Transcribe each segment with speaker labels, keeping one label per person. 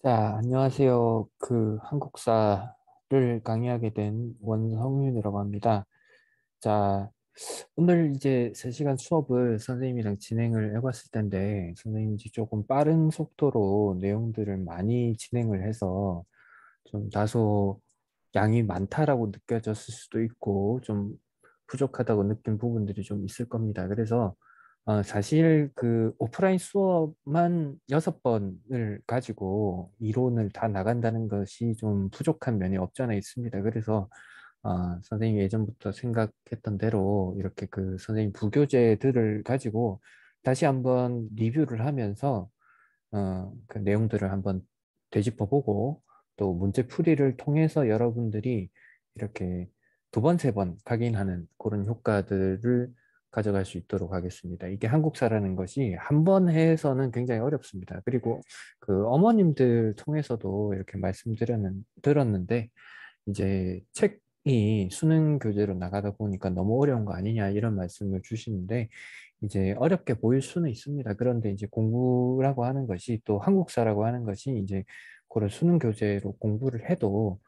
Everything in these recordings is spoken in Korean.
Speaker 1: 자, 안녕하세요. 한국사를 강의하게 된 원성윤이라고 합니다. 자, 오늘 이제 3시간 수업을 선생님이랑 진행을 해봤을 텐데, 선생님이 이제 조금 빠른 속도로 내용들을 많이 진행을 해서 좀 다소 양이 많다라고 느껴졌을 수도 있고, 좀 부족하다고 느낀 부분들이 좀 있을 겁니다. 그래서 사실 오프라인 수업만 6번을 가지고 이론을 다 나간다는 것이 좀 부족한 면이 없지 않아 있습니다. 그래서 선생님이 예전부터 생각했던 대로 이렇게 선생님 부교재들을 가지고 다시 한번 리뷰를 하면서 그 내용들을 한번 되짚어보고 또 문제 풀이를 통해서 여러분들이 이렇게 2번, 3번 각인하는 그런 효과들을 가져갈 수 있도록 하겠습니다. 이게 한국사라는 것이 한 번 해서는 굉장히 어렵습니다. 그리고 어머님들 통해서도 이렇게 들었는데 이제 책이 수능 교재로 나가다 보니까 너무 어려운 거 아니냐 이런 말씀을 주시는데 이제 어렵게 보일 수는 있습니다. 그런데 이제 공부라고 하는 것이 또 한국사라고 하는 것이 이제 그런 수능 교재로 공부를 해도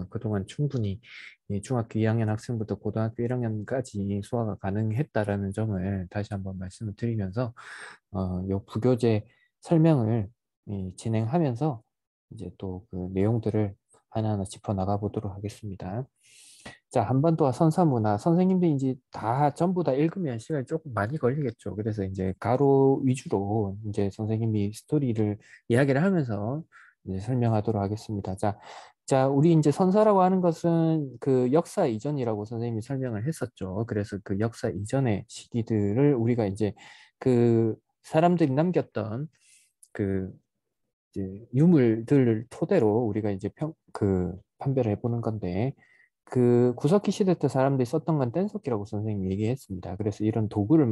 Speaker 1: 그동안 충분히 이 중학교 2학년 학생부터 고등학교 1학년까지 수화가 가능했다라는 점을 다시 한번 말씀을 드리면서 요 부교재 설명을 진행하면서 이제 또 그 내용들을 하나하나 짚어 나가 보도록 하겠습니다. 자, 한반도와 선사문화 선생님들이 이제 다 전부 다 읽으면 시간이 조금 많이 걸리겠죠. 그래서 이제 가로 위주로 이제 선생님이 스토리를 이야기를 하면서 이제 설명하도록 하겠습니다. 우리 이제 선사라고 하는 것은 그 역사 이전이라고 선생님이 설명을 했었죠. 그래서 그 역사 이전의 시기들을 우리가 이제 그 사람들이 남겼던 그 이제 유물들을 토대로 우리가 이제 판별을 해보는 건데 그 구석기 시대 때 사람들이 썼던 건 뗀석기라고 선생님이 얘기했습니다. 그래서 이런 도구를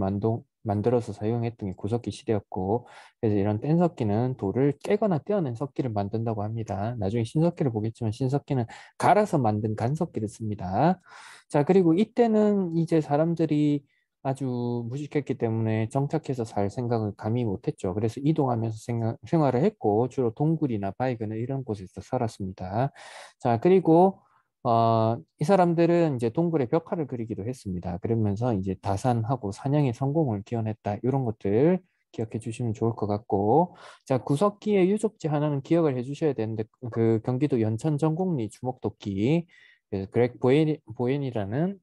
Speaker 1: 만들어서 사용했던 게 구석기 시대였고, 그래서 이런 뗀석기는 돌을 깨거나 떼어낸 석기를 만든다고 합니다. 나중에 신석기를 보겠지만 신석기는 갈아서 만든 간석기를 씁니다. 자, 그리고 이때는 이제 사람들이 아주 무식했기 때문에 정착해서 살 생각을 감히 못했죠. 그래서 이동하면서 생활을 했고, 주로 동굴이나 바위거나 이런 곳에서 살았습니다. 자, 그리고 이 사람들은 이제 동굴에 벽화를 그리기도 했습니다. 그러면서 이제 다산하고 사냥의 성공을 기원했다. 이런 것들 기억해 주시면 좋을 것 같고. 자, 구석기의 유적지 하나는 기억을 해 주셔야 되는데, 그 경기도 연천 전곡리 주먹도끼, 그래서 그렉 보엔이라는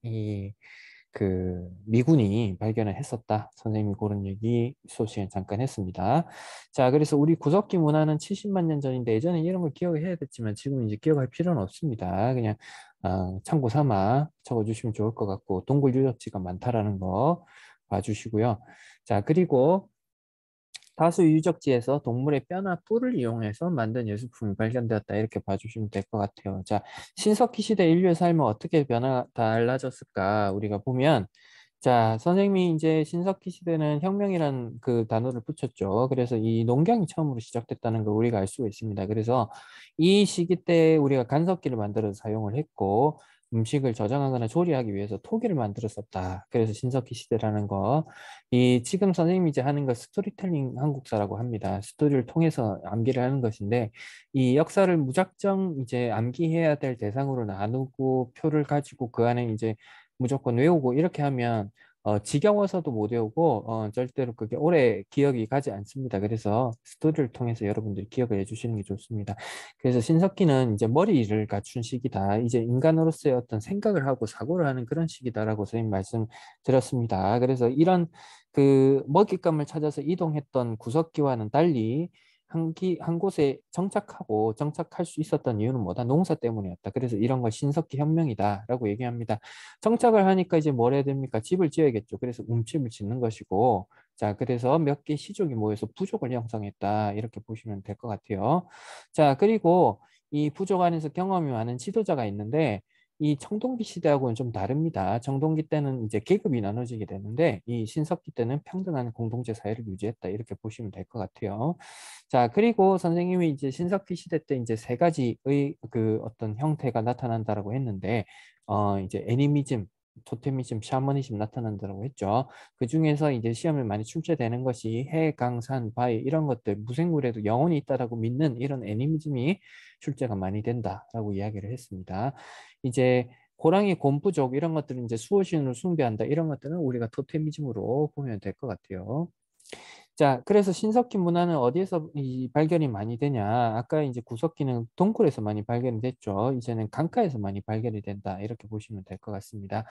Speaker 1: 미군이 발견을 했었다. 선생님이 그런 얘기 수업 시간에 잠깐 했습니다. 자, 그래서 우리 구석기 문화는 70만 년 전인데 예전에 이런 걸 기억해야 됐지만 지금 이제 기억할 필요는 없습니다. 그냥 참고 삼아 적어주시면 좋을 것 같고 동굴 유적지가 많다라는 거 봐주시고요. 자, 그리고 다수 유적지에서 동물의 뼈나 뿔을 이용해서 만든 예술품이 발견되었다. 이렇게 봐주시면 될 것 같아요. 자, 신석기 시대 인류의 삶은 어떻게 달라졌을까? 우리가 보면, 자, 선생님이 이제 신석기 시대는 혁명이라는 그 단어를 붙였죠. 그래서 이 농경이 처음으로 시작됐다는 걸 우리가 알 수가 있습니다. 그래서 이 시기 때 우리가 간석기를 만들어서 사용을 했고, 음식을 저장하거나 조리하기 위해서 토기를 만들었었다. 그래서 신석기 시대라는 거. 이 지금 선생님이 이제 하는 거 스토리텔링 한국사라고 합니다. 스토리를 통해서 암기를 하는 것인데 이 역사를 무작정 이제 암기해야 될 대상으로 나누고 표를 가지고 그 안에 이제 무조건 외우고 이렇게 하면 지겨워서도 못 외우고 절대로 그게 오래 기억이 가지 않습니다. 그래서 스토리를 통해서 여러분들이 기억을 해주시는 게 좋습니다. 그래서 신석기는 이제 머리를 갖춘 시기다. 이제 인간으로서의 어떤 생각을 하고 사고를 하는 그런 시기다라고 선생님 말씀 드렸습니다. 그래서 이런 그 먹잇감을 찾아서 이동했던 구석기와는 달리 한 곳에 정착할 수 있었던 이유는 뭐다? 농사 때문이었다. 그래서 이런 걸 신석기 혁명이다라고 얘기합니다. 정착을 하니까 이제 뭘 해야 됩니까? 집을 지어야겠죠. 그래서 움집을 짓는 것이고, 자, 그래서 몇 개 시족이 모여서 부족을 형성했다. 이렇게 보시면 될 것 같아요. 자, 그리고 이 부족 안에서 경험이 많은 지도자가 있는데, 이 청동기 시대하고는 좀 다릅니다. 청동기 때는 이제 계급이 나눠지게 되는데 이 신석기 때는 평등한 공동체 사회를 유지했다. 이렇게 보시면 될 것 같아요. 자, 그리고 선생님이 이제 신석기 시대 때 이제 3가지의 그 어떤 형태가 나타난다라고 했는데 이제 애니미즘 토테미즘, 샤머니즘 나타난다고 했죠. 그 중에서 이제 시험을 많이 출제되는 것이 해, 강, 산, 바위 이런 것들, 무생물에도 영혼이 있다라고 믿는 이런 애니미즘이 출제가 많이 된다라고 이야기를 했습니다. 이제 호랑이, 곰부족 이런 것들은 이제 수호신을 숭배한다. 이런 것들은 우리가 토테미즘으로 보면 될 것 같아요. 자, 그래서 신석기 문화는 어디에서 발견이 많이 되냐? 아까 이제 구석기는 동굴에서 많이 발견이 됐죠. 이제는 강가에서 많이 발견이 된다. 이렇게 보시면 될 것 같습니다.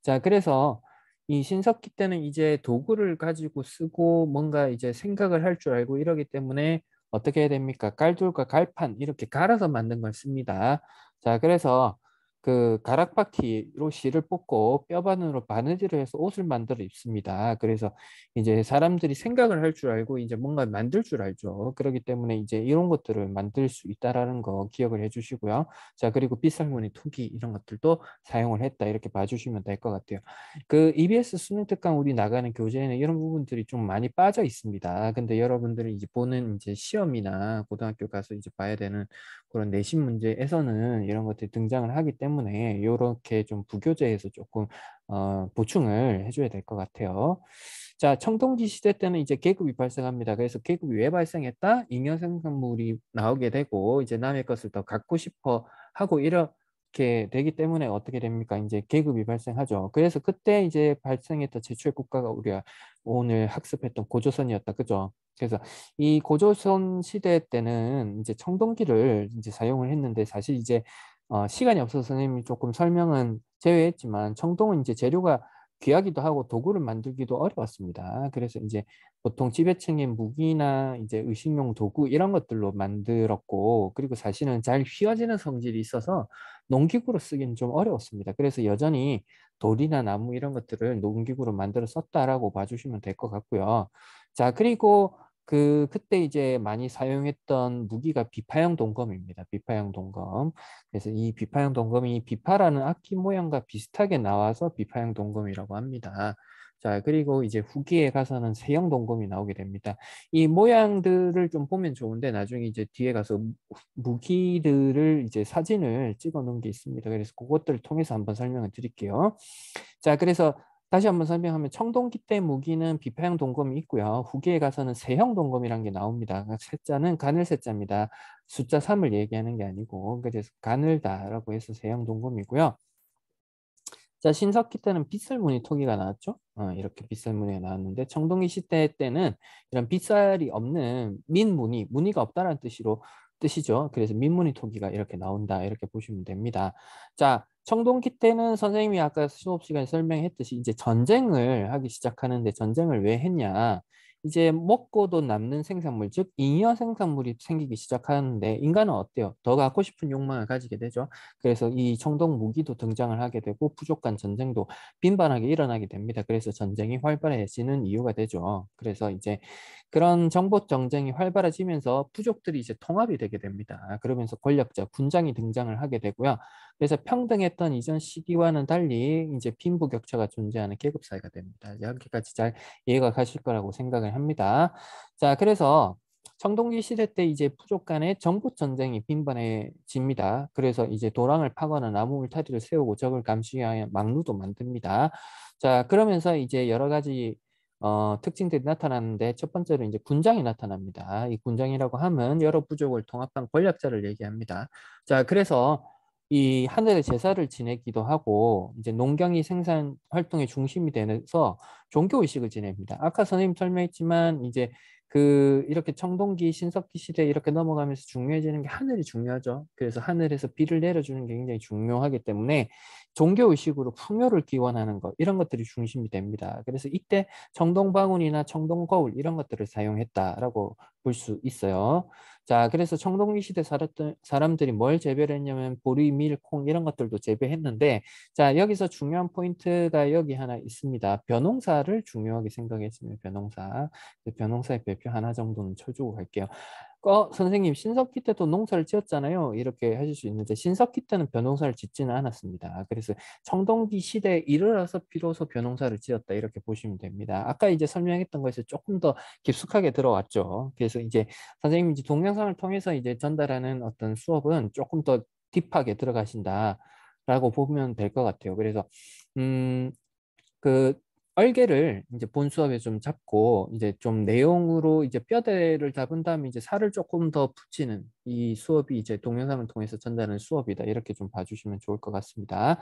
Speaker 1: 자, 그래서 이 신석기 때는 이제 도구를 가지고 쓰고 뭔가 이제 생각을 할 줄 알고 이러기 때문에 어떻게 해야 됩니까? 깔돌과 갈판 이렇게 갈아서 만든 걸 씁니다. 자, 그래서 그 가락바퀴로 실을 뽑고 뼈바늘로 바느질을 해서 옷을 만들어 입습니다. 그래서 이제 사람들이 생각을 할 줄 알고 이제 뭔가 만들 줄 알죠. 그렇기 때문에 이제 이런 것들을 만들 수 있다라는 거 기억을 해주시고요. 자, 그리고 빗살무늬, 투기 이런 것들도 사용을 했다 이렇게 봐주시면 될 것 같아요. 그 EBS 수능 특강 우리 나가는 교재에는 이런 부분들이 좀 많이 빠져 있습니다. 근데 여러분들이 이제 보는 이제 시험이나 고등학교 가서 이제 봐야 되는 그런 내신 문제에서는 이런 것들이 등장을 하기 때문에 이렇게 좀 부교재에서 조금 보충을 해줘야 될 것 같아요. 자, 청동기 시대 때는 이제 계급이 발생합니다. 그래서 계급이 왜 발생했다? 잉여 생산물이 나오게 되고 이제 남의 것을 더 갖고 싶어 하고 이렇게 되기 때문에 어떻게 됩니까? 이제 계급이 발생하죠. 그래서 그때 이제 발생했던 제초의 국가가 우리가 오늘 학습했던 고조선이었다. 그죠? 그래서 이 고조선 시대 때는 이제 청동기를 이제 사용을 했는데 사실 이제 시간이 없어서 선생님이 조금 설명은 제외했지만 청동은 이제 재료가 귀하기도 하고 도구를 만들기도 어려웠습니다. 그래서 이제 보통 지배층의 무기나 이제 의식용 도구 이런 것들로 만들었고 그리고 사실은 잘 휘어지는 성질이 있어서 농기구로 쓰기는 좀 어려웠습니다. 그래서 여전히 돌이나 나무 이런 것들을 농기구로 만들어 썼다라고 봐주시면 될 것 같고요. 자, 그리고 그때 이제 많이 사용했던 무기가 비파형 동검입니다. 비파형 동검. 그래서 이 비파형 동검이 비파라는 악기 모양과 비슷하게 나와서 비파형 동검이라고 합니다. 자, 그리고 이제 후기에 가서는 세형 동검이 나오게 됩니다. 이 모양들을 좀 보면 좋은데 나중에 이제 뒤에 가서 무기들을 이제 사진을 찍어 놓은 게 있습니다. 그래서 그것들을 통해서 한번 설명을 드릴게요. 자, 그래서 다시 한번 설명하면 청동기 때 무기는 비파형 동검이 있고요. 후기에 가서는 세형 동검이라는 게 나옵니다. 세자는 가늘 세자입니다. 숫자 3을 얘기하는 게 아니고 그래서 가늘다라고 해서 세형 동검이고요. 자, 신석기 때는 빗살무늬 토기가 나왔죠. 이렇게 빗살무늬가 나왔는데 청동기 시대 때는 이런 빗살이 없는 민무늬, 무늬가 없다는 뜻이죠. 그래서 민무늬 토기가 이렇게 나온다 이렇게 보시면 됩니다. 자, 청동기 때는 선생님이 아까 수업 시간에 설명했듯이 이제 전쟁을 하기 시작하는데 전쟁을 왜 했냐? 이제 먹고도 남는 생산물, 즉 잉여 생산물이 생기기 시작하는데 인간은 어때요? 더 갖고 싶은 욕망을 가지게 되죠. 그래서 이 청동 무기도 등장을 하게 되고 부족한 전쟁도 빈번하게 일어나게 됩니다. 그래서 전쟁이 활발해지는 이유가 되죠. 그래서 이제 그런 정보 정쟁이 활발해지면서 부족들이 이제 통합이 되게 됩니다. 그러면서 권력자, 군장이 등장을 하게 되고요. 그래서 평등했던 이전 시기와는 달리 이제 빈부격차가 존재하는 계급 사회가 됩니다. 여기까지 잘 이해가 가실 거라고 생각을 합니다. 자, 그래서 청동기 시대 때 이제 부족 간의 정보 전쟁이 빈번해집니다. 그래서 이제 도랑을 파거나 나무 울타리를 세우고 적을 감시하기 위한 막루도 만듭니다. 자, 그러면서 이제 여러 가지 특징들이 나타나는데 첫 번째로 이제 군장이 나타납니다. 이 군장이라고 하면 여러 부족을 통합한 권력자를 얘기합니다. 자, 그래서 이 하늘의 제사를 지내기도 하고 이제 농경이 생산 활동의 중심이 되면서 종교 의식을 지냅니다. 아까 선생님 설명했지만 이제 이렇게 청동기, 신석기 시대 이렇게 넘어가면서 중요해지는 게 하늘이 중요하죠. 그래서 하늘에서 비를 내려주는 게 굉장히 중요하기 때문에 종교의식으로 풍요를 기원하는 것, 이런 것들이 중심이 됩니다. 그래서 이때 청동방울이나 청동거울 이런 것들을 사용했다라고 볼 수 있어요. 자, 그래서 청동기 시대 살았던 사람들이 뭘 재배를 했냐면 보리, 밀, 콩 이런 것들도 재배했는데 자, 여기서 중요한 포인트가 여기 하나 있습니다. 벼농사를 중요하게 생각했습니다. 벼농사. 벼농사의 별표 하나 정도는 쳐주고 갈게요. 선생님, 신석기 때도 농사를 지었잖아요. 이렇게 하실 수 있는데 신석기 때는 벼농사를 짓지는 않았습니다. 그래서 청동기 시대에 이르러서 비로소 벼농사를 지었다 이렇게 보시면 됩니다. 아까 이제 설명했던 것에서 조금 더 깊숙하게 들어왔죠. 그래서 이제 선생님이 이제 동영상을 통해서 이제 전달하는 어떤 수업은 조금 더 딥하게 들어가신다라고 보면 될 것 같아요. 그래서 음, 그 얼개를 이제 본 수업에 좀 잡고 이제 좀 내용으로 이제 뼈대를 잡은 다음에 이제 살을 조금 더 붙이는 이 수업이 이제 동영상을 통해서 전달하는 수업이다. 이렇게 좀 봐주시면 좋을 것 같습니다.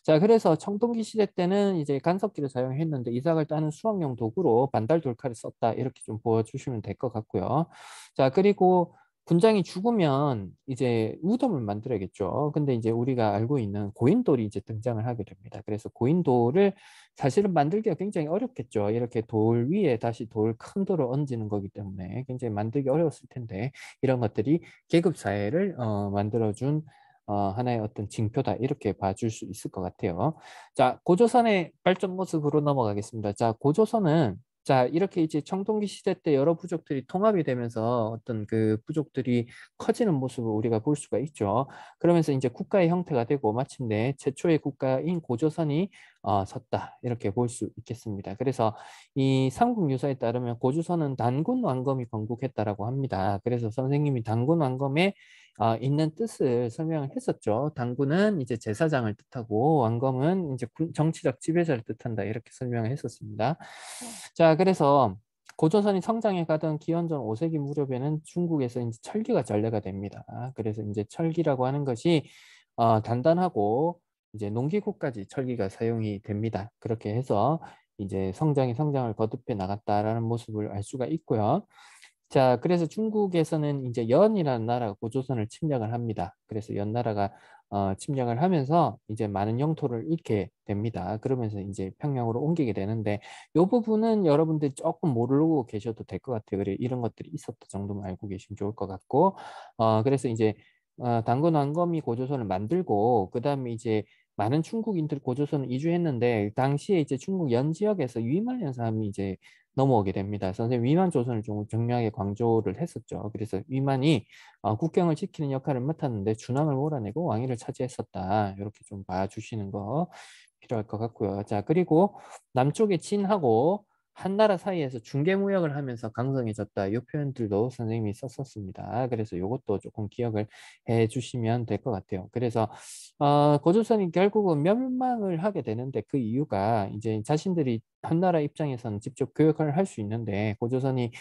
Speaker 1: 자, 그래서 청동기 시대 때는 이제 간섭기를 사용했는데 이삭을 따는 수학용 도구로 반달 돌칼을 썼다. 이렇게 좀 보여주시면 될 것 같고요. 자, 그리고 군장이 죽으면 이제 무덤을 만들어야겠죠. 근데 이제 우리가 알고 있는 고인돌이 이제 등장을 하게 됩니다. 그래서 고인돌을 사실은 만들기가 굉장히 어렵겠죠. 이렇게 돌 위에 다시 큰 돌을 얹는 거기 때문에 굉장히 만들기 어려웠을 텐데 이런 것들이 계급 사회를 만들어준 하나의 어떤 징표다. 이렇게 봐줄 수 있을 것 같아요. 자, 고조선의 발전 모습으로 넘어가겠습니다. 자, 고조선은 자, 이렇게 이제 청동기 시대 때 여러 부족들이 통합이 되면서 어떤 그 부족들이 커지는 모습을 우리가 볼 수가 있죠. 그러면서 이제 국가의 형태가 되고 마침내 최초의 국가인 고조선이 섰다. 이렇게 볼 수 있겠습니다. 그래서 이 삼국유사에 따르면 고조선은 단군 왕검이 건국했다라고 합니다. 그래서 선생님이 단군 왕검에 있는 뜻을 설명을 했었죠. 단군은 이제 제사장을 뜻하고 왕검은 이제 정치적 지배자를 뜻한다. 이렇게 설명을 했었습니다. 자, 그래서 고조선이 성장해 가던 기원전 5세기 무렵에는 중국에서 이제 철기가 전래가 됩니다. 그래서 이제 철기라고 하는 것이 단단하고 이제 농기구까지 철기가 사용이 됩니다. 그렇게 해서 이제 성장을 거듭해 나갔다라는 모습을 알 수가 있고요. 자, 그래서 중국에서는 이제 연이라는 나라가 고조선을 침략을 합니다. 그래서 연 나라가 침략을 하면서 이제 많은 영토를 잃게 됩니다. 그러면서 이제 평양으로 옮기게 되는데 이 부분은 여러분들이 조금 모르고 계셔도 될 것 같아요. 그래 이런 것들이 있었던 정도만 알고 계시면 좋을 것 같고 그래서 이제 단군 왕검이 고조선을 만들고 그 다음에 이제 많은 중국인들 고조선을 이주했는데 당시에 이제 중국 연 지역에서 위만이라는 사람이 이제 넘어오게 됩니다. 선생님 위만 조선을 좀 중요하게 강조를 했었죠. 그래서 위만이 국경을 지키는 역할을 맡았는데 준왕을 몰아내고 왕위를 차지했었다. 이렇게 좀 봐주시는 거 필요할 것 같고요. 자, 그리고 남쪽의 진하고 한나라 사이에서 중개무역을 하면서 강성해졌다. 이 표현들도 선생님이 썼었습니다. 그래서 이것도 조금 기억을 해 주시면 될 것 같아요. 그래서 고조선이 결국은 멸망을 하게 되는데 그 이유가 이제 자신들이 한나라 입장에서는 직접 교역을 할 수 있는데 고조선이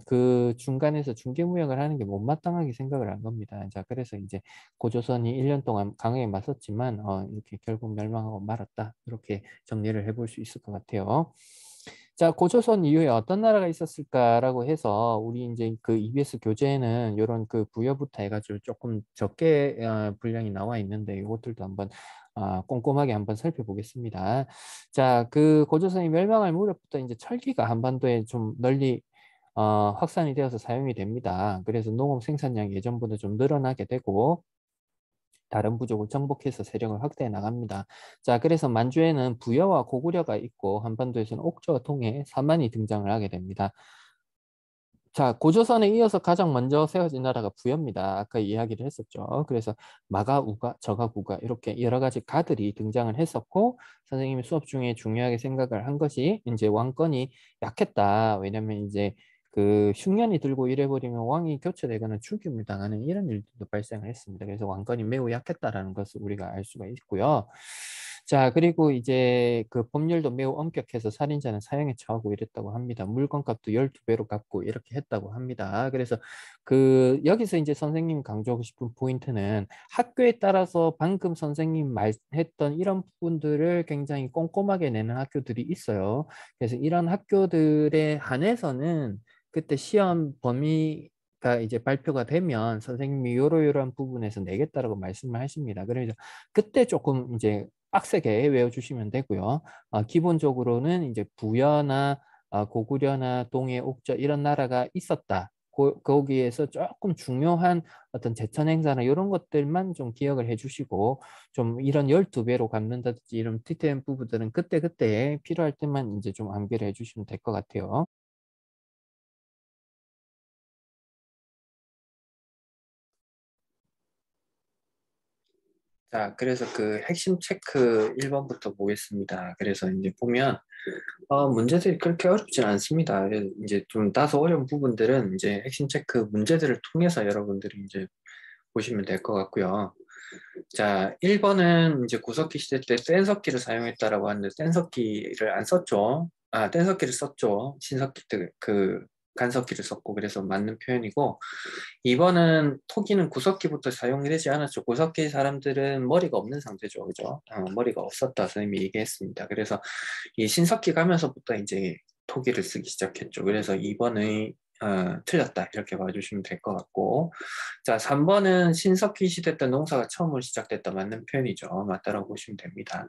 Speaker 1: 그 중간에서 중개무역을 하는 게 못마땅하게 생각을 한 겁니다. 자, 그래서 이제 고조선이 1년 동안 강하게 맞섰지만 이렇게 결국 멸망하고 말았다. 이렇게 정리를 해볼 수 있을 것 같아요. 자, 고조선 이후에 어떤 나라가 있었을까라고 해서 우리 이제 그 EBS 교재에는 이런 그 부여부터 해가지고 조금 적게 분량이 나와 있는데 이것들도 한번 꼼꼼하게 한번 살펴보겠습니다. 자, 그 고조선이 멸망할 무렵부터 이제 철기가 한반도에 좀 널리 확산이 되어서 사용이 됩니다. 그래서 농업 생산량이 예전보다 좀 늘어나게 되고 다른 부족을 정복해서 세력을 확대해 나갑니다. 자, 그래서 만주에는 부여와 고구려가 있고 한반도에서는 옥저와 통해 사만이 등장을 하게 됩니다. 자, 고조선에 이어서 가장 먼저 세워진 나라가 부여입니다. 아까 이야기를 했었죠. 그래서 마가, 우가, 저가, 구가 이렇게 여러 가지 가들이 등장을 했었고 선생님이 수업 중에 중요하게 생각을 한 것이 이제 왕권이 약했다. 왜냐면 이제 그 흉년이 들고 이래버리면 왕이 교체되거나 죽임을 당하는 이런 일들도 발생을 했습니다. 그래서 왕권이 매우 약했다라는 것을 우리가 알 수가 있고요. 자, 그리고 이제 그 법률도 매우 엄격해서 살인자는 사형에 처하고 이랬다고 합니다. 물건값도 12배로 갚고 이렇게 했다고 합니다. 그래서 그 여기서 이제 선생님 강조하고 싶은 포인트는 학교에 따라서 방금 선생님 말했던 이런 부분들을 굉장히 꼼꼼하게 내는 학교들이 있어요. 그래서 이런 학교들에 한해서는 그때 시험 범위가 이제 발표가 되면 선생님이 요러요러한 부분에서 내겠다라고 말씀을 하십니다. 그래서 그때 조금 이제 빡세게 외워주시면 되고요. 기본적으로는 이제 부여나 고구려나 동해, 옥저 이런 나라가 있었다. 거기에서 조금 중요한 어떤 제천 행사나 이런 것들만 좀 기억을 해주시고 좀 이런 12배로 갚는다든지 이런 디테일한 부분들은 그때그때 필요할 때만 이제 좀 암기를 해주시면 될 것 같아요. 자, 그래서 그 핵심 체크 1번부터 보겠습니다. 그래서 이제 보면 문제들이 그렇게 어렵진 않습니다. 그래서 이제 좀 다소 어려운 부분들은 이제 핵심 체크 문제들을 통해서 여러분들이 이제 보시면 될 것 같고요. 자, 1번은 이제 구석기 시대 때 뗀석기를 사용했다라고 하는데 뗀석기를 안 썼죠. 아, 뗀석기를 썼죠. 신석기 때 그 간석기를 썼고 그래서 맞는 표현이고 2번은 토기는 구석기부터 사용되지 않았죠. 구석기 사람들은 머리가 없는 상태죠. 그죠? 머리가 없었다 선생님이 얘기했습니다. 그래서 이 신석기 가면서부터 이제 토기를 쓰기 시작했죠. 그래서 2번의 틀렸다 이렇게 봐주시면 될 것 같고 자 3번은 신석기 시대 때 농사가 처음으로 시작됐다 맞는 표현이죠. 맞다라고 보시면 됩니다.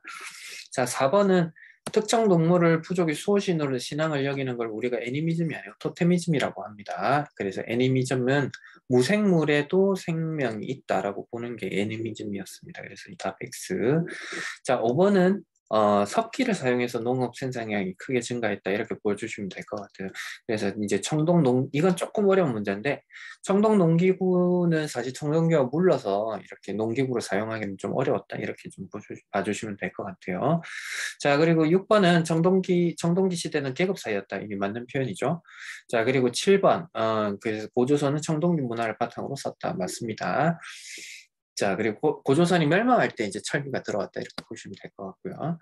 Speaker 1: 자 4번은 특정 동물을 부족의 수호신으로 신앙을 여기는 걸 우리가 애니미즘이 아니고 토테미즘이라고 합니다. 그래서 애니미즘은 무생물에도 생명이 있다라고 보는 게 애니미즘이었습니다. 그래서 이 답 X. 자 5번은 석기를 사용해서 농업 생산량이 크게 증가했다 이렇게 보여주시면 될 것 같아요. 그래서 이제 이건 조금 어려운 문제인데 청동 농기구는 사실 청동기가 물러서 이렇게 농기구를 사용하기는 좀 어려웠다 이렇게 좀 봐주시면 될 것 같아요. 자 그리고 6번은 청동기 시대는 계급사였다 이게 맞는 표현이죠. 자 그리고 7번 그래서 고조선은 청동기 문화를 바탕으로 썼다 맞습니다. 자, 그리고 고조선이 멸망할 때 이제 철기가 들어왔다 이렇게 보시면 될 것 같고요.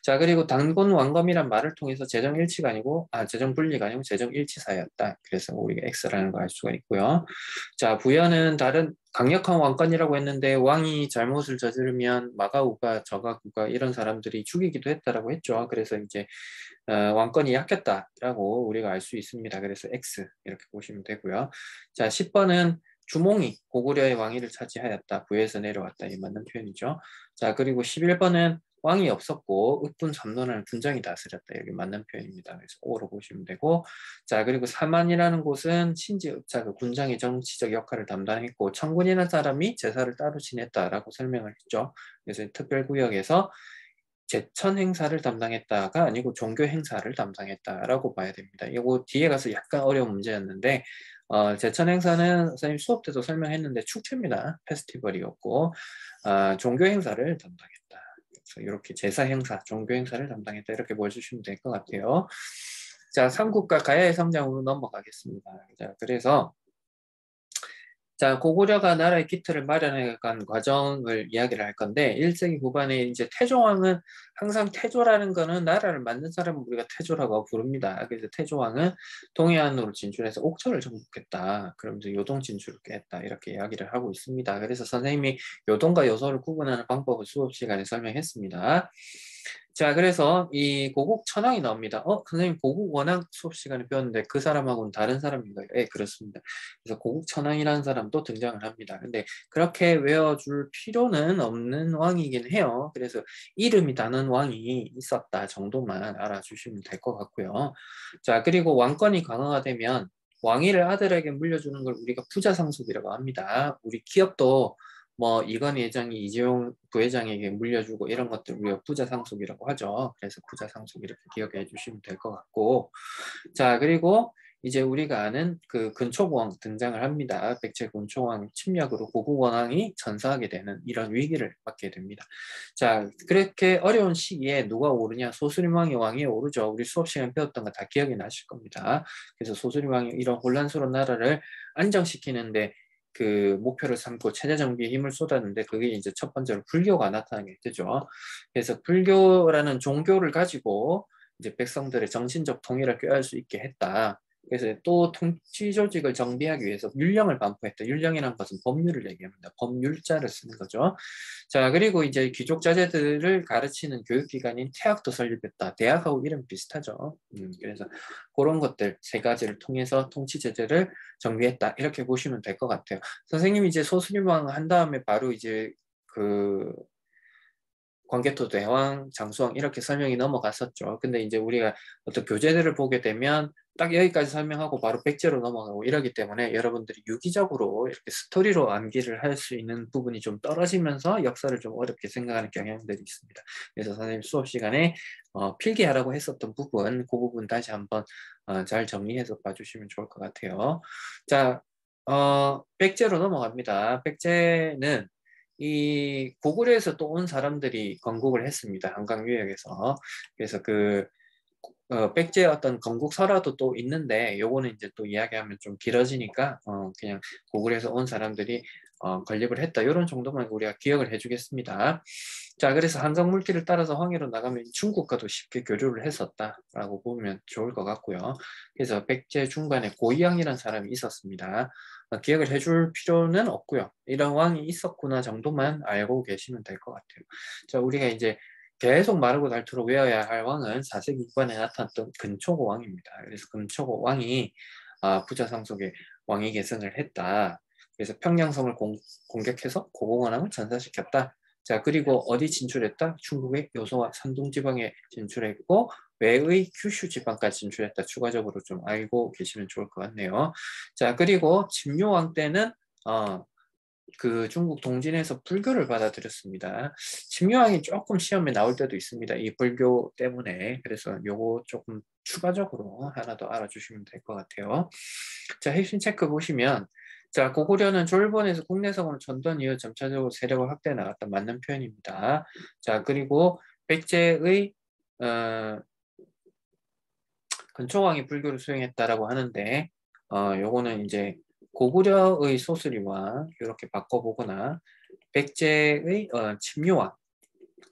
Speaker 1: 자, 그리고 단군 왕검이란 말을 통해서 재정일치가 아니고, 재정분리가 아니고 재정일치사였다. 그래서 우리가 X라는 걸 알 수가 있고요. 자, 부여는 다른 강력한 왕권이라고 했는데 왕이 잘못을 저지르면 마가우가 저가구가 이런 사람들이 죽이기도 했다라고 했죠. 그래서 이제 왕권이 약했다라고 우리가 알 수 있습니다. 그래서 X 이렇게 보시면 되고요. 자, 10번은 주몽이 고구려의 왕위를 차지하였다. 부에서 내려왔다. 이 맞는 표현이죠. 자, 그리고 11번은 왕이 없었고 으뜸 삼론하는 군정이 다스렸다. 여기 맞는 표현입니다. 그래서 O로 보시면 되고 자, 그리고 사만이라는 곳은 신지읍자 그 군장의 정치적 역할을 담당했고 청군이라는 사람이 제사를 따로 지냈다라고 설명을 했죠. 그래서 특별구역에서 제천 행사를 담당했다가 아니고 종교 행사를 담당했다라고 봐야 됩니다. 이거 뒤에 가서 약간 어려운 문제였는데 제천 행사는 선생님 수업 때도 설명했는데 축제입니다. 페스티벌이었고 종교 행사를 담당했다. 그래서 이렇게 제사 행사, 종교 행사를 담당했다 이렇게 보여주시면 될 것 같아요. 자, 삼국과 가야의 성장으로 넘어가겠습니다. 자, 그래서 자, 고구려가 나라의 기틀을 마련해간 과정을 이야기를 할 건데 1세기 후반에 이제 태조왕은 항상 태조라는 거는 나라를 만든 사람을 우리가 태조라고 부릅니다. 그래서 태조왕은 동해안으로 진출해서 옥천을 정복했다. 그러면서 요동 진출을 깼다. 이렇게 이야기를 하고 있습니다. 그래서 선생님이 요동과 요소를 구분하는 방법을 수업 시간에 설명했습니다. 자, 그래서 이 고국 천왕이 나옵니다. 선생님 고국 원왕 수업 시간에 배웠는데 그 사람하고는 다른 사람인가요? 예, 그렇습니다. 그래서 고국 천왕이라는 사람도 등장을 합니다. 근데 그렇게 외워줄 필요는 없는 왕이긴 해요. 그래서 이름이 다는 왕이 있었다 정도만 알아주시면 될 것 같고요. 자, 그리고 왕권이 강화가 되면 왕위를 아들에게 물려주는 걸 우리가 부자상속이라고 합니다. 우리 기업도 뭐 이건희 회장이 이재용 부회장에게 물려주고 이런 것들 우리가 부자상속이라고 하죠. 그래서 부자상속 이렇게 기억해 주시면 될 것 같고 자 그리고 이제 우리가 아는 그 근초고왕 등장을 합니다. 백제 근초고왕 침략으로 고국원왕이 전사하게 되는 이런 위기를 맞게 됩니다. 자 그렇게 어려운 시기에 누가 오르냐 소수림왕이 왕위에 오르죠. 우리 수업 시간에 배웠던 거 다 기억이 나실 겁니다. 그래서 소수림왕이 이런 혼란스러운 나라를 안정시키는데 그 목표를 삼고 체제 정비에 힘을 쏟았는데 그게 이제 첫 번째로 불교가 나타나게 되죠. 그래서 불교라는 종교를 가지고 이제 백성들의 정신적 통일을 꾀할 수 있게 했다. 그래서 또 통치 조직을 정비하기 위해서 율령을 반포했다. 율령이라는 것은 법률을 얘기합니다. 법률자를 쓰는 거죠. 자, 그리고 이제 귀족 자제들을 가르치는 교육기관인 태학도 설립했다. 대학하고 이름 비슷하죠. 그래서 그런 것들 세 가지를 통해서 통치 제재를 정비했다. 이렇게 보시면 될 것 같아요. 선생님이 이제 소수림왕 한 다음에 바로 이제 그 광개토 대왕, 장수왕 이렇게 설명이 넘어갔었죠. 근데 이제 우리가 어떤 교재들을 보게 되면 딱 여기까지 설명하고 바로 백제로 넘어가고 이러기 때문에 여러분들이 유기적으로 이렇게 스토리로 암기를 할 수 있는 부분이 좀 떨어지면서 역사를 좀 어렵게 생각하는 경향들이 있습니다. 그래서 선생님 수업 시간에 필기하라고 했었던 부분, 그 부분 다시 한번 잘 정리해서 봐주시면 좋을 것 같아요. 자, 백제로 넘어갑니다. 백제는 이 고구려에서 또 온 사람들이 건국을 했습니다. 한강 유역에서. 그래서 그 백제의 어떤 건국설화도 또 있는데 요거는 이제 또 이야기하면 좀 길어지니까 그냥 고구려에서 온 사람들이 건립을 했다 이런 정도만 우리가 기억을 해주겠습니다. 자, 그래서 한강 물길을 따라서 황해로 나가면 중국과도 쉽게 교류를 했었다라고 보면 좋을 것 같고요. 그래서 백제 중간에 고이양이라는 사람이 있었습니다. 기억을 해줄 필요는 없고요. 이런 왕이 있었구나 정도만 알고 계시면 될 것 같아요. 자, 우리가 이제 계속 마르고 닳도록 외워야 할 왕은 4세기 후반에 나타났던 근초고 왕입니다. 그래서 근초고 왕이 부자성 속에 왕위 계승을 했다. 그래서 평양성을 공격해서 고공원왕을 전사시켰다. 자, 그리고 어디 진출했다? 중국의 요소와 산둥 지방에 진출했고 외의 규슈 지방까지 진출했다. 추가적으로 좀 알고 계시면 좋을 것 같네요. 자, 그리고 침묘왕 때는 그 중국 동진에서 불교를 받아들였습니다. 침묘왕이 조금 시험에 나올 때도 있습니다. 이 불교 때문에. 그래서 요거 조금 추가적으로 하나 더 알아주시면 될 것 같아요. 자, 핵심 체크 보시면 자, 고구려는 졸본에서 국내성으로 전던 이후 점차적으로 세력을 확대해 나갔다. 맞는 표현입니다. 자, 그리고 백제의 근초왕이 불교를 수행했다라고 하는데 요거는 이제 고구려의 소수리와 이렇게 바꿔보거나 백제의 침묘왕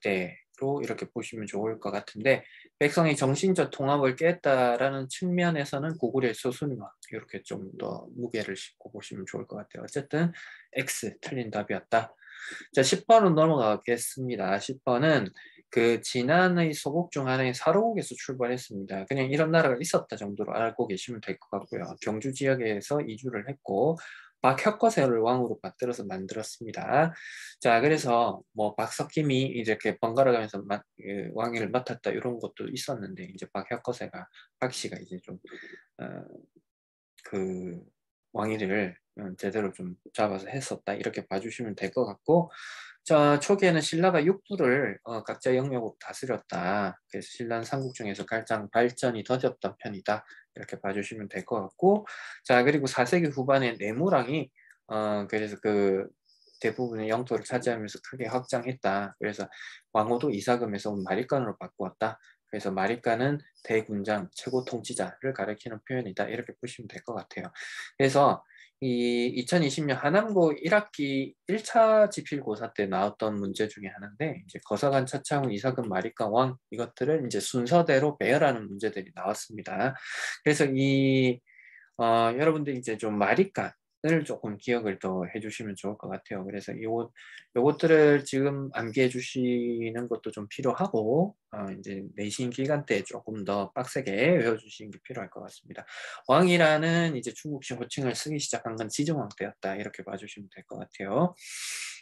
Speaker 1: 때로 이렇게 보시면 좋을 것 같은데 백성의 정신적 통합을 깼다라는 측면에서는 고구려의 소수리와 이렇게 좀 더 무게를 싣고 보시면 좋을 것 같아요. 어쨌든 X 틀린 답이었다. 자, 10번으로 넘어가겠습니다. 10번은 그 진안의 소국 중 하나인 사로국에서 출발했습니다. 그냥 이런 나라가 있었다 정도로 알고 계시면 될 것 같고요. 경주 지역에서 이주를 했고 박혁거세를 왕으로 받들어서 만들었습니다. 자, 그래서 뭐 박석김이 이렇게 번갈아 가면서 왕위를 맡았다 이런 것도 있었는데 이제 박혁거세가 박씨가 이제 좀 그 왕위를 제대로 좀 잡아서 했었다 이렇게 봐주시면 될 것 같고 자 초기에는 신라가 육부를 각자 영역으로 다스렸다. 그래서 신라는 삼국 중에서 가장 발전이 더뎠던 편이다 이렇게 봐주시면 될 것 같고 자 그리고 4세기 후반에 내무랑이 그래서 그 대부분의 영토를 차지하면서 크게 확장했다. 그래서 왕호도 이사금에서 마립간으로 바꾸었다. 그래서 마립간은 대군장, 최고 통치자를 가리키는 표현이다. 이렇게 보시면 될 것 같아요. 그래서 이 2020년 하남고 1학기 1차 지필고사 때 나왔던 문제 중에 하나인데 이제 거사관, 차창훈, 이사금, 마립간, 왕 이것들을 이제 순서대로 배열하는 문제들이 나왔습니다. 그래서 여러분들 이제 좀 마립간을 조금 기억을 더 해주시면 좋을 것 같아요. 그래서 요것들을 지금 암기해 주시는 것도 좀 필요하고, 이제 내신 기간 때 조금 더 빡세게 외워주시는 게 필요할 것 같습니다. 왕이라는 이제 중국식 호칭을 쓰기 시작한 건 지정왕 때였다. 이렇게 봐주시면 될 것 같아요.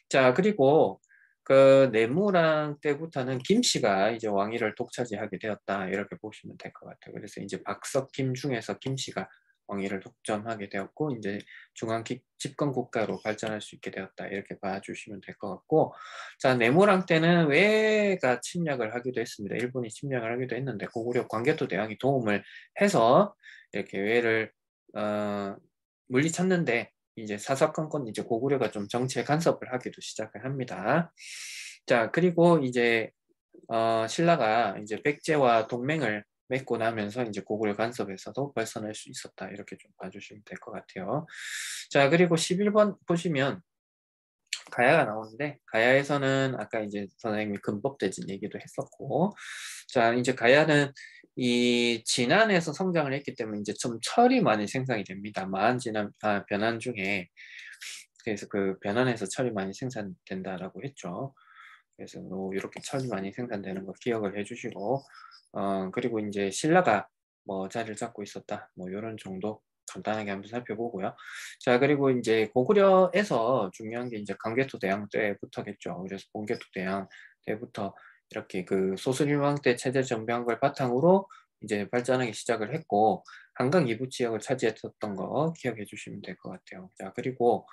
Speaker 1: 자, 그리고 그 내무랑 때부터는 김씨가 이제 왕위를 독차지하게 되었다. 이렇게 보시면 될 것 같아요. 그래서 이제 박석김 중에서 김씨가 왕위를 독점하게 되었고 이제 중앙 집권 국가로 발전할 수 있게 되었다 이렇게 봐주시면 될 것 같고 자 내무랑 때는 외가 침략을 하기도 했습니다. 일본이 침략을 하기도 했는데 고구려 광개토 대왕이 도움을 해서 이렇게 외를 물리쳤는데 이제 사사건건 이제 고구려가 좀 정치에 간섭을 하기도 시작을 합니다. 자 그리고 이제 신라가 이제 백제와 동맹을 맺고 나면서 이제 고구려 간섭에서도 벗어날 수 있었다. 이렇게 좀 봐주시면 될 것 같아요. 자, 그리고 11번 보시면 가야가 나오는데 가야에서는 아까 이제 선생님이 근법대진 얘기도 했었고 자, 이제 가야는 이 진안에서 성장을 했기 때문에 이제 좀 철이 많이 생산이 됩니다. 변환 중에 그래서 그 변환에서 철이 많이 생산된다라고 했죠. 그래서 뭐 이렇게 철이 많이 생산되는 거 기억을 해주시고 그리고 이제 신라가 뭐 자리를 잡고 있었다 뭐 이런 정도 간단하게 한번 살펴보고요. 자 그리고 이제 고구려에서 중요한 게 이제 강개토 대왕 때부터겠죠. 그래서 본개토 대왕 때부터 이렇게 그 소수일왕 때 체제 정비한 걸 바탕으로 이제 발전하기 시작을 했고 한강 이부 지역을 차지했었던 거 기억해 주시면 될 것 같아요. 자 그리고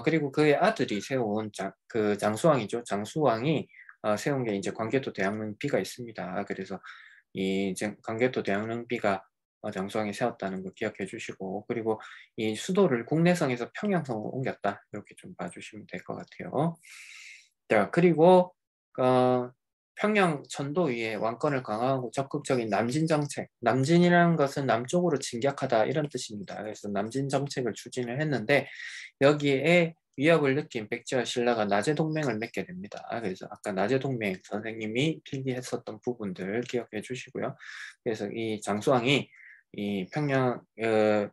Speaker 1: 그리고 그의 아들이 세운 그 장수왕이죠. 장수왕이 세운 게 이제 광개토 대왕릉비가 있습니다. 그래서 이 광개토 대왕릉비가 장수왕이 세웠다는 거 기억해 주시고 그리고 이 수도를 국내성에서 평양성으로 옮겼다. 이렇게 좀 봐주시면 될 것 같아요. 자 그리고 평양 천도 위에 왕권을 강화하고 적극적인 남진 정책, 남진이라는 것은 남쪽으로 진격하다 이런 뜻입니다. 그래서 남진 정책을 추진을 했는데 여기에 위협을 느낀 백제와 신라가 나제 동맹을 맺게 됩니다. 그래서 아까 나제 동맹 선생님이 필기했었던 부분들 기억해 주시고요. 그래서 이 장수왕이 이 평양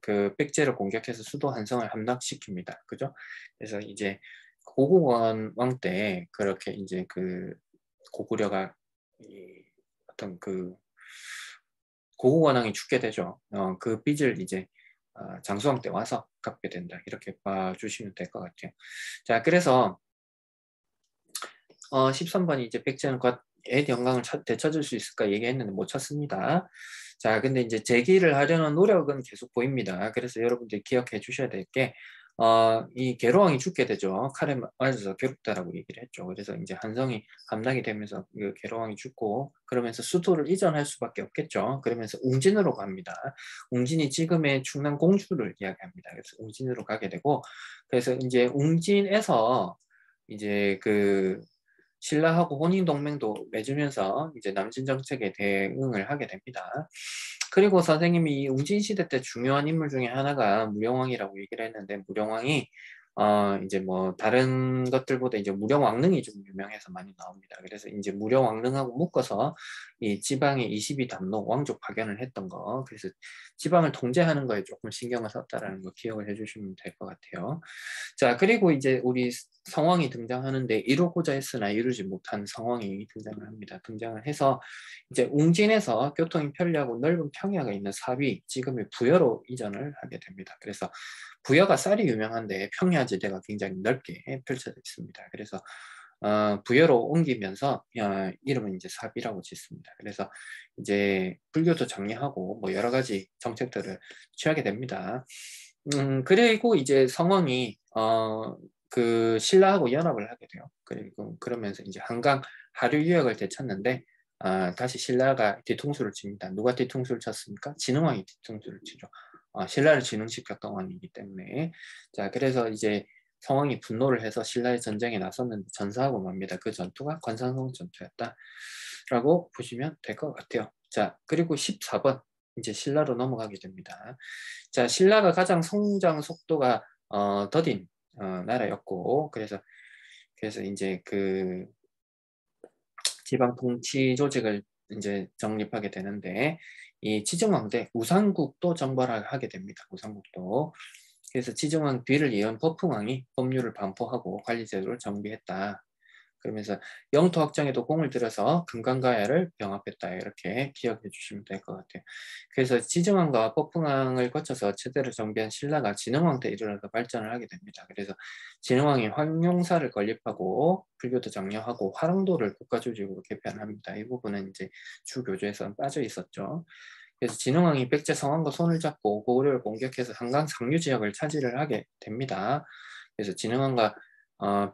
Speaker 1: 그 백제를 공격해서 수도 한성을 함락시킵니다. 그죠? 그래서 이제 고구원 왕 때 그렇게 이제 그 고구려가 이 어떤 그 고구원왕이 죽게 되죠. 그 빚을 이제 장수왕 때 와서 갚게 된다. 이렇게 봐주시면 될 것 같아요. 자, 그래서 13번이 이제 백제는 의 영광을 되찾을 수 있을까 얘기했는데 못 찾습니다. 자, 근데 이제 재기를 하려는 노력은 계속 보입니다. 그래서 여러분들이 기억해 주셔야 될 게, 이 계로왕이 죽게 되죠. 칼에 맞아서 괴롭다라고 얘기를 했죠. 그래서 이제 한성이 함락이 되면서 그 계로왕이 죽고, 그러면서 수도를 이전할 수밖에 없겠죠. 그러면서 웅진으로 갑니다. 웅진이 지금의 충남 공주를 이야기합니다. 그래서 웅진으로 가게 되고, 그래서 이제 웅진에서 이제 그 신라하고 혼인 동맹도 맺으면서 이제 남진 정책에 대응을 하게 됩니다. 그리고 선생님이 이 웅진 시대 때 중요한 인물 중에 하나가 무령왕이라고 얘기를 했는데 무령왕이 이제 뭐 다른 것들보다 이제 무령왕릉이 좀 유명해서 많이 나옵니다. 그래서 이제 무령왕릉하고 묶어서 이 지방의 22담로 왕족 파견을 했던 거. 그래서 지방을 통제하는 거에 조금 신경을 썼다라는 거 기억을 해주시면 될 것 같아요. 자, 그리고 이제 우리 성왕이 등장하는데 이루고자 했으나 이루지 못한 성왕이 등장을 합니다. 등장을 해서 이제 웅진에서 교통이 편리하고 넓은 평야가 있는 사위, 지금의 부여로 이전을 하게 됩니다. 그래서 부여가 쌀이 유명한데 평야지대가 굉장히 넓게 펼쳐져 있습니다. 그래서 부여로 옮기면서 이름은 이제 사비라고 짓습니다. 그래서 이제 불교도 정리하고 뭐 여러 가지 정책들을 취하게 됩니다. 그리고 이제 성왕이 그 신라하고 연합을 하게 돼요. 그리고 그러면서 이제 한강 하류 유역을 되찾는데 다시 신라가 뒤통수를 칩니다. 누가 뒤통수를 쳤습니까? 진흥왕이 뒤통수를 치죠. 신라를 진흥시켰던 왕이기 때문에. 자, 그래서 이제 성왕이 분노를 해서 신라의 전쟁에 나섰는데 전사하고 맙니다. 그 전투가 관상성 전투였다라고 보시면 될 것 같아요. 자, 그리고 14번 이제 신라로 넘어가게 됩니다. 자, 신라가 가장 성장 속도가 더딘 나라였고 그래서 이제 그 지방 통치 조직을 이제 정립하게 되는데 이 치증왕 때 우상국도 정벌하게 됩니다. 우상국도. 그래서 치증왕 뒤를 이은 법흥왕이 법률을 반포하고 관리제도를 정비했다. 그러면서 영토 확장에도 공을 들여서 금강가야를 병합했다. 이렇게 기억해 주시면 될 것 같아요. 그래서 지정왕과 법흥왕을 거쳐서 체제를 정비한 신라가 진흥왕 때 이르러서 발전을 하게 됩니다. 그래서 진흥왕이 황룡사를 건립하고 불교도 장려하고 화랑도를 국가조직으로 개편합니다. 이 부분은 이제 주교조에서 빠져 있었죠. 그래서 진흥왕이 백제 성왕과 손을 잡고 고구려를 공격해서 한강 상류 지역을 차지를 하게 됩니다. 그래서 진흥왕과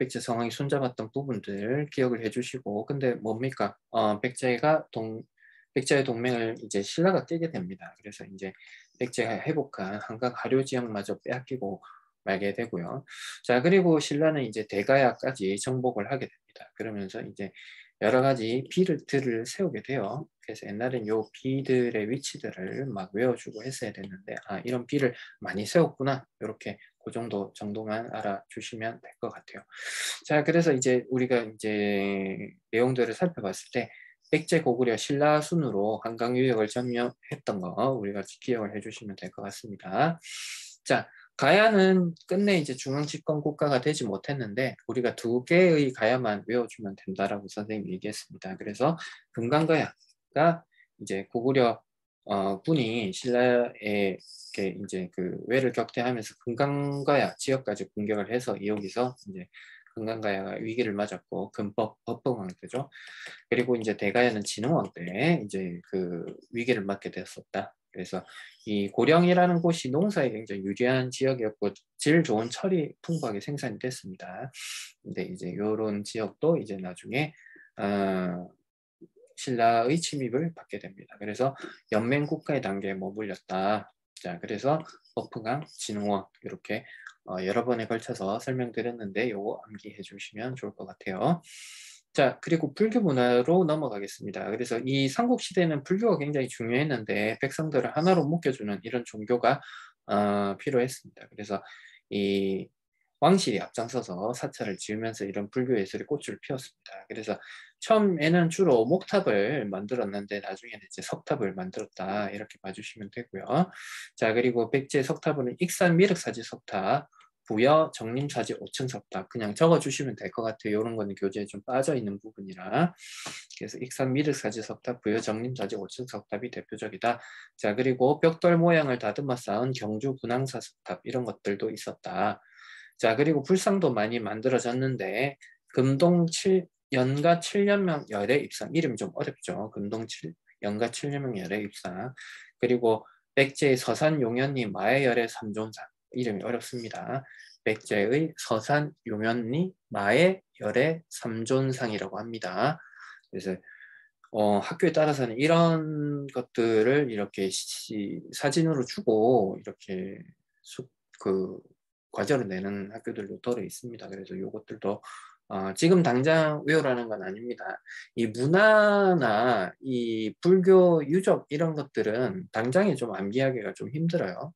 Speaker 1: 백제 성왕이 손잡았던 부분들 기억을 해주시고 근데 뭡니까? 백제의 동맹을 이제 신라가 깨게 됩니다. 그래서 이제 백제가 회복한 한강 하류 지역마저 빼앗기고 말게 되고요. 자, 그리고 신라는 이제 대가야까지 정복을 하게 됩니다. 그러면서 이제 여러 가지 비들을 세우게 돼요. 그래서 옛날엔 요 비들의 위치들을 막 외워주고 했어야 됐는데 이런 비를 많이 세웠구나. 이렇게 그 정도만 알아주시면 될 것 같아요. 자, 그래서 이제 우리가 이제 내용들을 살펴봤을 때 백제 고구려 신라 순으로 한강 유역을 점령했던 거 우리가 기억을 해주시면 될 것 같습니다. 자, 가야는 끝내 이제 중앙 집권 국가가 되지 못했는데 우리가 2개의 가야만 외워주면 된다라고 선생님이 얘기했습니다. 그래서 금강가야가 이제 고구려 군이 신라에 이제 그 외를 격퇴하면서 금강가야 지역까지 공격을 해서 여기서 이제 금강가야가 위기를 맞았고 법흥왕 때죠. 그리고 이제 대가야는 진흥왕 때 이제 그 위기를 맞게 되었었다. 그래서 이 고령이라는 곳이 농사에 굉장히 유리한 지역이었고 질 좋은 철이 풍부하게 생산이 됐습니다. 근데 이제 이런 지역도 이제 나중에 신라의 침입을 받게 됩니다. 그래서 연맹 국가의 단계에 머물렀다. 자, 그래서 법흥왕, 진흥왕 이렇게 여러 번에 걸쳐서 설명드렸는데 요거 암기해 주시면 좋을 것 같아요. 자, 그리고 불교 문화로 넘어가겠습니다. 그래서 이 삼국시대는 불교가 굉장히 중요했는데 백성들을 하나로 묶여주는 이런 종교가 필요했습니다. 그래서 이 왕실이 앞장서서 사찰을 지으면서 이런 불교 예술의 꽃을 피웠습니다. 그래서 처음에는 주로 목탑을 만들었는데 나중에는 이제 석탑을 만들었다 이렇게 봐주시면 되고요. 자, 그리고 백제 석탑은 익산 미륵사지 석탑, 부여 정림사지 5층 석탑 그냥 적어주시면 될 것 같아요. 이런 거는 교재에 좀 빠져 있는 부분이라. 그래서 익산 미륵사지 석탑, 부여 정림사지 5층 석탑이 대표적이다. 자, 그리고 벽돌 모양을 다듬어 쌓은 경주 분황사 석탑 이런 것들도 있었다. 자, 그리고 불상도 많이 만들어졌는데 금동 연가 7년명 열애 입상 이름이 좀 어렵죠. 연가 7년명 열애 입상 그리고 백제의 서산 용연리 마의 열애 삼존상 이름이 어렵습니다. 백제의 서산 용연리 마의 열애 삼존상이라고 합니다. 그래서 학교에 따라서는 이런 것들을 이렇게 사진으로 주고 이렇게 그 과제로 내는 학교들도 더러 있습니다. 그래서 이것들도 지금 당장 외우라는 건 아닙니다. 이 문화나 이 불교 유적 이런 것들은 당장에 좀 암기하기가 좀 힘들어요.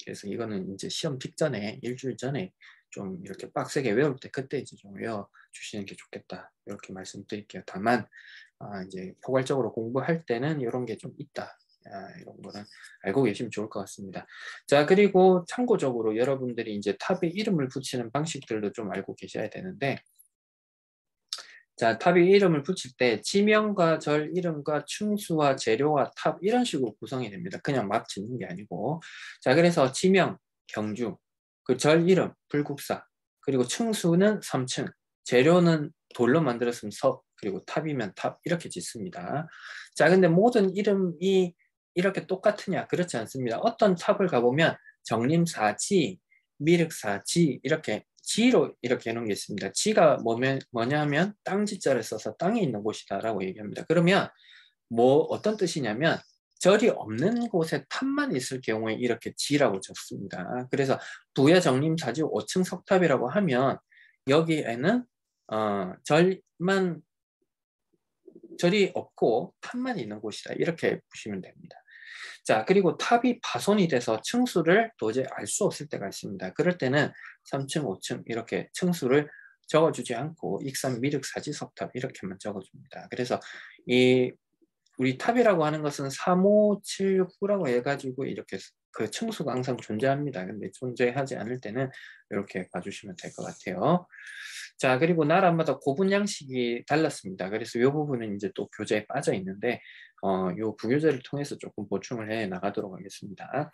Speaker 1: 그래서 이거는 이제 시험 직전에 일주일 전에 좀 이렇게 빡세게 외울 때 그때 이제 좀 외워 주시는 게 좋겠다 이렇게 말씀드릴게요. 다만 이제 포괄적으로 공부할 때는 이런 게 좀 있다. 이런 거는 알고 계시면 좋을 것 같습니다. 자, 그리고 참고적으로 여러분들이 이제 탑에 이름을 붙이는 방식들도 좀 알고 계셔야 되는데, 자, 탑에 이름을 붙일 때 지명과 절 이름과 층수와 재료와 탑 이런 식으로 구성이 됩니다. 그냥 막 짓는 게 아니고. 자, 그래서 지명, 경주, 그 절 이름, 불국사, 그리고 층수는 3층, 재료는 돌로 만들었으면 석, 그리고 탑이면 탑 이렇게 짓습니다. 자, 근데 모든 이름이 이렇게 똑같으냐? 그렇지 않습니다. 어떤 탑을 가보면 정림사지, 미륵사지 이렇게 지로 이렇게 해놓은 게 있습니다. 지가 뭐냐면 땅지자를 써서 땅에 있는 곳이다라고 얘기합니다. 그러면 뭐 어떤 뜻이냐면 절이 없는 곳에 탑만 있을 경우에 이렇게 지라고 적습니다. 그래서 부여정림사지 5층 석탑이라고 하면 여기에는 절이 없고 탑만 있는 곳이다. 이렇게 보시면 됩니다. 자, 그리고 탑이 파손이 돼서 층수를 도저히 알 수 없을 때가 있습니다. 그럴 때는 3층, 5층 이렇게 층수를 적어주지 않고 익산 미륵 사지석탑 이렇게만 적어줍니다. 그래서 우리 탑이라고 하는 것은 3579라고 해가지고 이렇게 그 층수가 항상 존재합니다. 근데 존재하지 않을 때는 이렇게 봐주시면 될 것 같아요. 자, 그리고 나라마다 고분 양식이 달랐습니다. 그래서 이 부분은 이제 또 교재에 빠져 있는데, 이 부교재를 통해서 조금 보충을 해 나가도록 하겠습니다.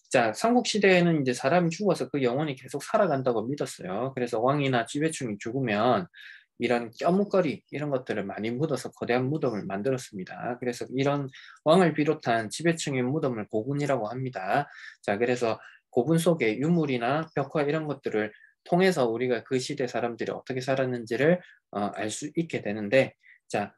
Speaker 1: 자, 삼국시대에는 이제 사람이 죽어서 그 영혼이 계속 살아간다고 믿었어요. 그래서 왕이나 지배층이 죽으면 이런 껴묵거리 이런 것들을 많이 묻어서 거대한 무덤을 만들었습니다. 그래서 이런 왕을 비롯한 지배층의 무덤을 고분이라고 합니다. 자, 그래서 고분 속에 유물이나 벽화 이런 것들을 통해서 우리가 그 시대 사람들이 어떻게 살았는지를 알 수 있게 되는데, 자,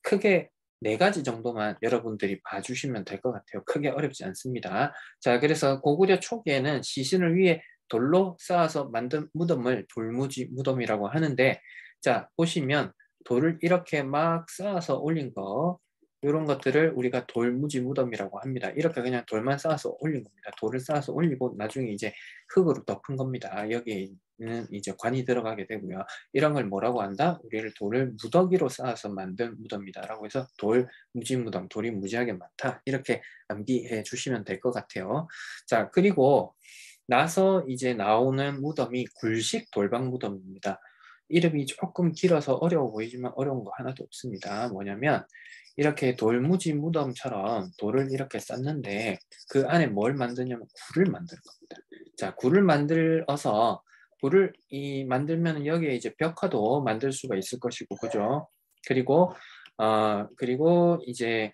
Speaker 1: 크게 4가지 정도만 여러분들이 봐주시면 될 것 같아요. 크게 어렵지 않습니다. 자, 그래서 고구려 초기에는 시신을 위에 돌로 쌓아서 만든 무덤을 돌무지 무덤이라고 하는데, 자, 보시면 돌을 이렇게 막 쌓아서 올린 거, 이런 것들을 우리가 돌무지 무덤이라고 합니다. 이렇게 그냥 돌만 쌓아서 올린 겁니다. 돌을 쌓아서 올리고 나중에 이제 흙으로 덮은 겁니다. 여기에는 이제 관이 들어가게 되고요. 이런 걸 뭐라고 한다? 우리를 돌을 무더기로 쌓아서 만든 무덤이다라고 해서 돌무지 무덤, 돌이 무지하게 많다. 이렇게 암기해 주시면 될 것 같아요. 자, 그리고 나서 이제 나오는 무덤이 굴식 돌방 무덤입니다. 이름이 조금 길어서 어려워 보이지만 어려운 거 하나도 없습니다. 뭐냐면 이렇게 돌무지 무덤처럼 돌을 이렇게 쌓는데 그 안에 뭘 만드냐면 굴을 만드는 겁니다. 자, 굴을 만들어서 굴을 만들면 여기에 이제 벽화도 만들 수가 있을 것이고, 그죠? 그리고 이제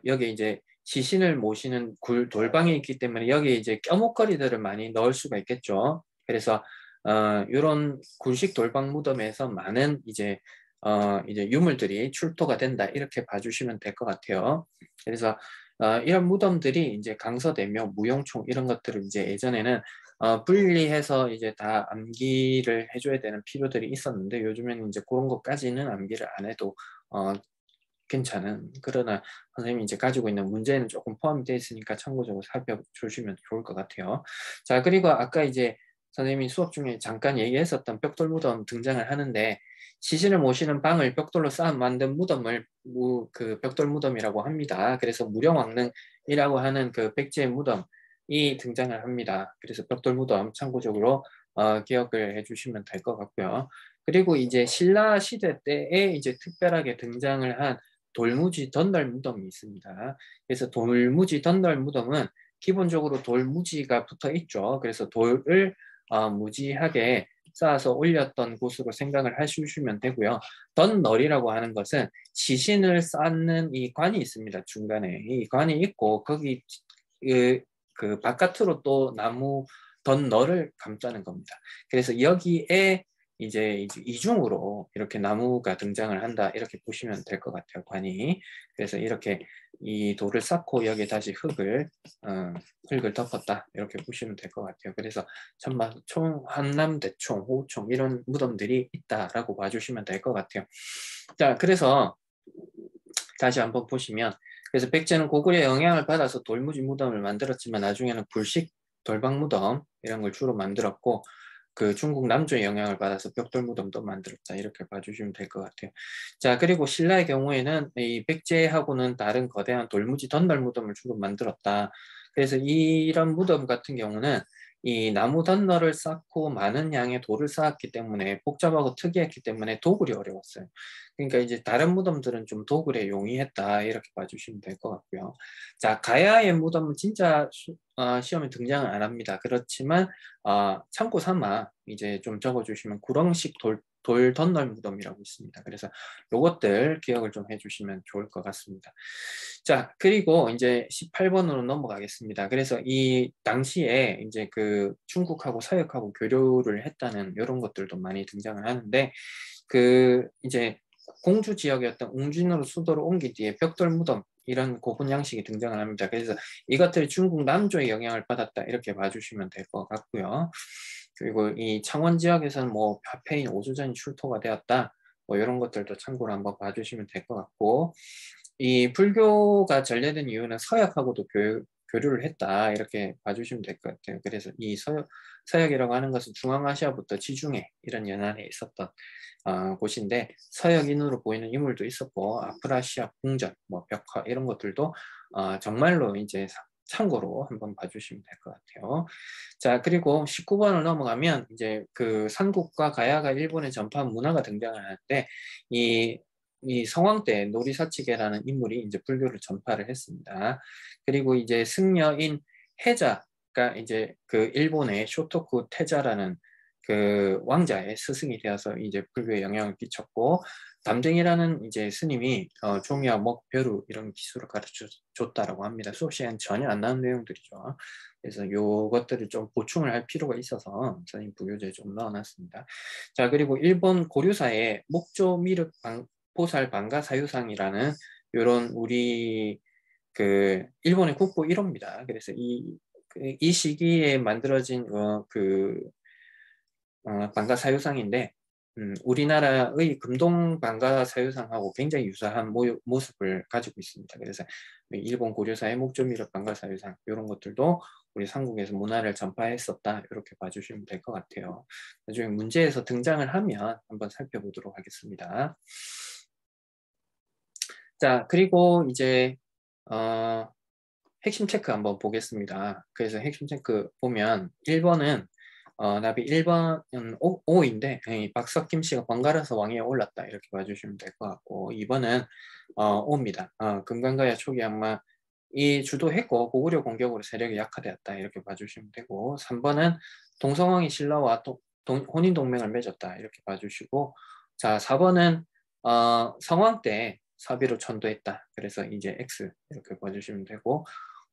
Speaker 1: 여기 이제 시신을 모시는 돌방이 있기 때문에 여기에 이제 껴목걸이들을 많이 넣을 수가 있겠죠. 그래서 이런 굴식 돌방 무덤에서 많은 이제 유물들이 출토가 된다 이렇게 봐주시면 될 것 같아요. 그래서 이런 무덤들이 이제 강서대묘, 무용총 이런 것들을 이제 예전에는 분리해서 이제 다 암기를 해줘야 되는 필요들이 있었는데 요즘에는 이제 그런 것까지는 암기를 안 해도 괜찮은, 그러나 선생님이 이제 가지고 있는 문제는 조금 포함이 되어 있으니까 참고적으로 살펴주시면 좋을 것 같아요. 자, 그리고 아까 이제 선생님이 수업 중에 잠깐 얘기했었던 벽돌 무덤 등장을 하는데, 시신을 모시는 방을 벽돌로 쌓아 만든 무덤을 그 벽돌 무덤이라고 합니다. 그래서 무령왕릉이라고 하는 그 백제의 무덤이 등장을 합니다. 그래서 벽돌 무덤 참고적으로 기억을 해주시면 될 것 같고요. 그리고 이제 신라 시대 때에 이제 특별하게 등장을 한 돌무지 덧날 무덤이 있습니다. 그래서 돌무지 덧날 무덤은 기본적으로 돌무지가 붙어 있죠. 그래서 돌을 무지하게 쌓아서 올렸던 곳으로 생각을 하시면 되고요. 덧널이라고 하는 것은 시신을 쌓는 이 관이 있습니다. 중간에 이 관이 있고 거기 그 바깥으로 또 나무 덧널을 감싸는 겁니다. 그래서 여기에 이제 이중으로 이렇게 나무가 등장을 한다, 이렇게 보시면 될 것 같아요, 관이. 그래서 이렇게 이 돌을 쌓고 여기에 다시 흙을 덮었다, 이렇게 보시면 될 것 같아요. 그래서 천마총, 한남대총, 호총 이런 무덤들이 있다라고 봐주시면 될 것 같아요. 자, 그래서 다시 한번 보시면, 그래서 백제는 고구려의 영향을 받아서 돌무지 무덤을 만들었지만 나중에는 굴식 돌방 무덤 이런 걸 주로 만들었고, 그 중국 남조의 영향을 받아서 벽돌 무덤도 만들었다, 이렇게 봐주시면 될 것 같아요. 자, 그리고 신라의 경우에는 이 백제하고는 다른 거대한 돌무지 덧날 무덤을 주로 만들었다. 그래서 이런 무덤 같은 경우는 이 나무 덧널을 쌓고 많은 양의 돌을 쌓았기 때문에, 복잡하고 특이했기 때문에 도굴이 어려웠어요. 그러니까 이제 다른 무덤들은 좀 도굴에 용이했다, 이렇게 봐주시면 될 것 같고요. 자, 가야의 무덤은 진짜 시험에 등장을 안 합니다. 그렇지만 참고 삼아 이제 좀 적어주시면 구렁식 돌 덧널 무덤이라고 있습니다. 그래서 요것들 기억을 좀 해주시면 좋을 것 같습니다. 자, 그리고 이제 18번으로 넘어가겠습니다. 그래서 이 당시에 이제 그 중국하고 서역하고 교류를 했다는 이런 것들도 많이 등장을 하는데, 그 이제 공주 지역이었던 웅진으로 수도를 옮긴 뒤에 벽돌 무덤 이런 고분 양식이 등장을 합니다. 그래서 이것들이 중국 남조의 영향을 받았다, 이렇게 봐주시면 될 것 같고요. 그리고 이 창원 지역에서는 뭐 화폐인 오수전이 출토가 되었다, 뭐 이런 것들도 참고로 한번 봐주시면 될 것 같고, 이 불교가 전래된 이유는 서역하고도 교류를 했다, 이렇게 봐주시면 될 것 같아요. 그래서 이 서역이라고 하는 것은 중앙아시아부터 지중해 이런 연안에 있었던 곳인데, 서역인으로 보이는 인물도 있었고, 아프라시아 궁전, 뭐 벽화 이런 것들도 정말로 이제 참고로 한번 봐주시면 될 것 같아요. 자, 그리고 19번을 넘어가면 이제 그 삼국과 가야가 일본에 전파한 문화가 등장을 하는데, 이 성황 때 노리사치계라는 인물이 이제 불교를 전파를 했습니다. 그리고 이제 승려인 해자가 이제 그 일본의 쇼토쿠 태자라는 그 왕자의 스승이 되어서 이제 불교에 영향을 끼쳤고, 담쟁이라는 이제 스님이 종이와 먹, 벼루 이런 기술을 가르쳐 줬다라고 합니다. 수업 시간 전혀 안 나오는 내용들이죠. 그래서 요것들을 좀 보충을 할 필요가 있어서 선생님 부교재에 좀 넣어놨습니다. 자, 그리고 일본 고류사의 목조 미륵 보살 방가 사유상이라는 요런 우리 그 일본의 국보 1호입니다. 그래서 이 시기에 만들어진 방가 사유상인데, 우리나라의 금동 방가 사유상하고 굉장히 유사한 모습을 가지고 있습니다. 그래서 일본 고려사의 목조미륵 방가 사유상 이런 것들도 우리 삼국에서 문화를 전파했었다, 이렇게 봐주시면 될 것 같아요. 나중에 문제에서 등장을 하면 한번 살펴보도록 하겠습니다. 자, 그리고 이제 핵심 체크 한번 보겠습니다. 그래서 핵심 체크 보면 1번은 나비 1번은 5인데 박석김 씨가 번갈아서 왕위에 올랐다, 이렇게 봐주시면 될 것 같고, 2번은 5입니다. 금강가야 초기 악마 이 주도했고 고구려 공격으로 세력이 약화되었다, 이렇게 봐주시면 되고, 3번은 동성왕이 신라와 혼인 동맹을 맺었다, 이렇게 봐주시고, 자, 4번은 성왕 때 사비로 천도했다, 그래서 이제 X 이렇게 봐주시면 되고,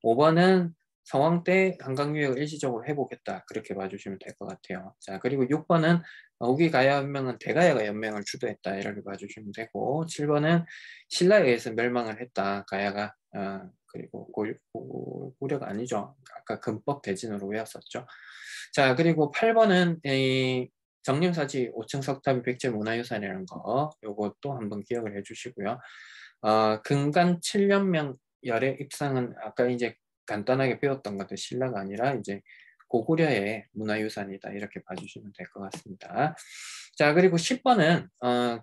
Speaker 1: 5번은 성왕 때 한강유역을 일시적으로 회복했다, 그렇게 봐주시면 될 것 같아요. 자, 그리고 6번은 우기가야 연맹은 대가야가 연맹을 주도했다, 이렇게 봐주시면 되고, 7번은 신라에 의해서 멸망을 했다, 가야가 그리고 고려가 아니죠. 아까 금법 대진으로 외웠었죠. 자, 그리고 8번은 이 정림사지 5층 석탑이 백제 문화유산이라는 거, 요것도 한번 기억을 해주시고요. 금간 7년명 열의 입상은 아까 이제 간단하게 배웠던 것들 신라가 아니라 이제 고구려의 문화유산이다 이렇게 봐주시면 될 것 같습니다. 자, 그리고 10번은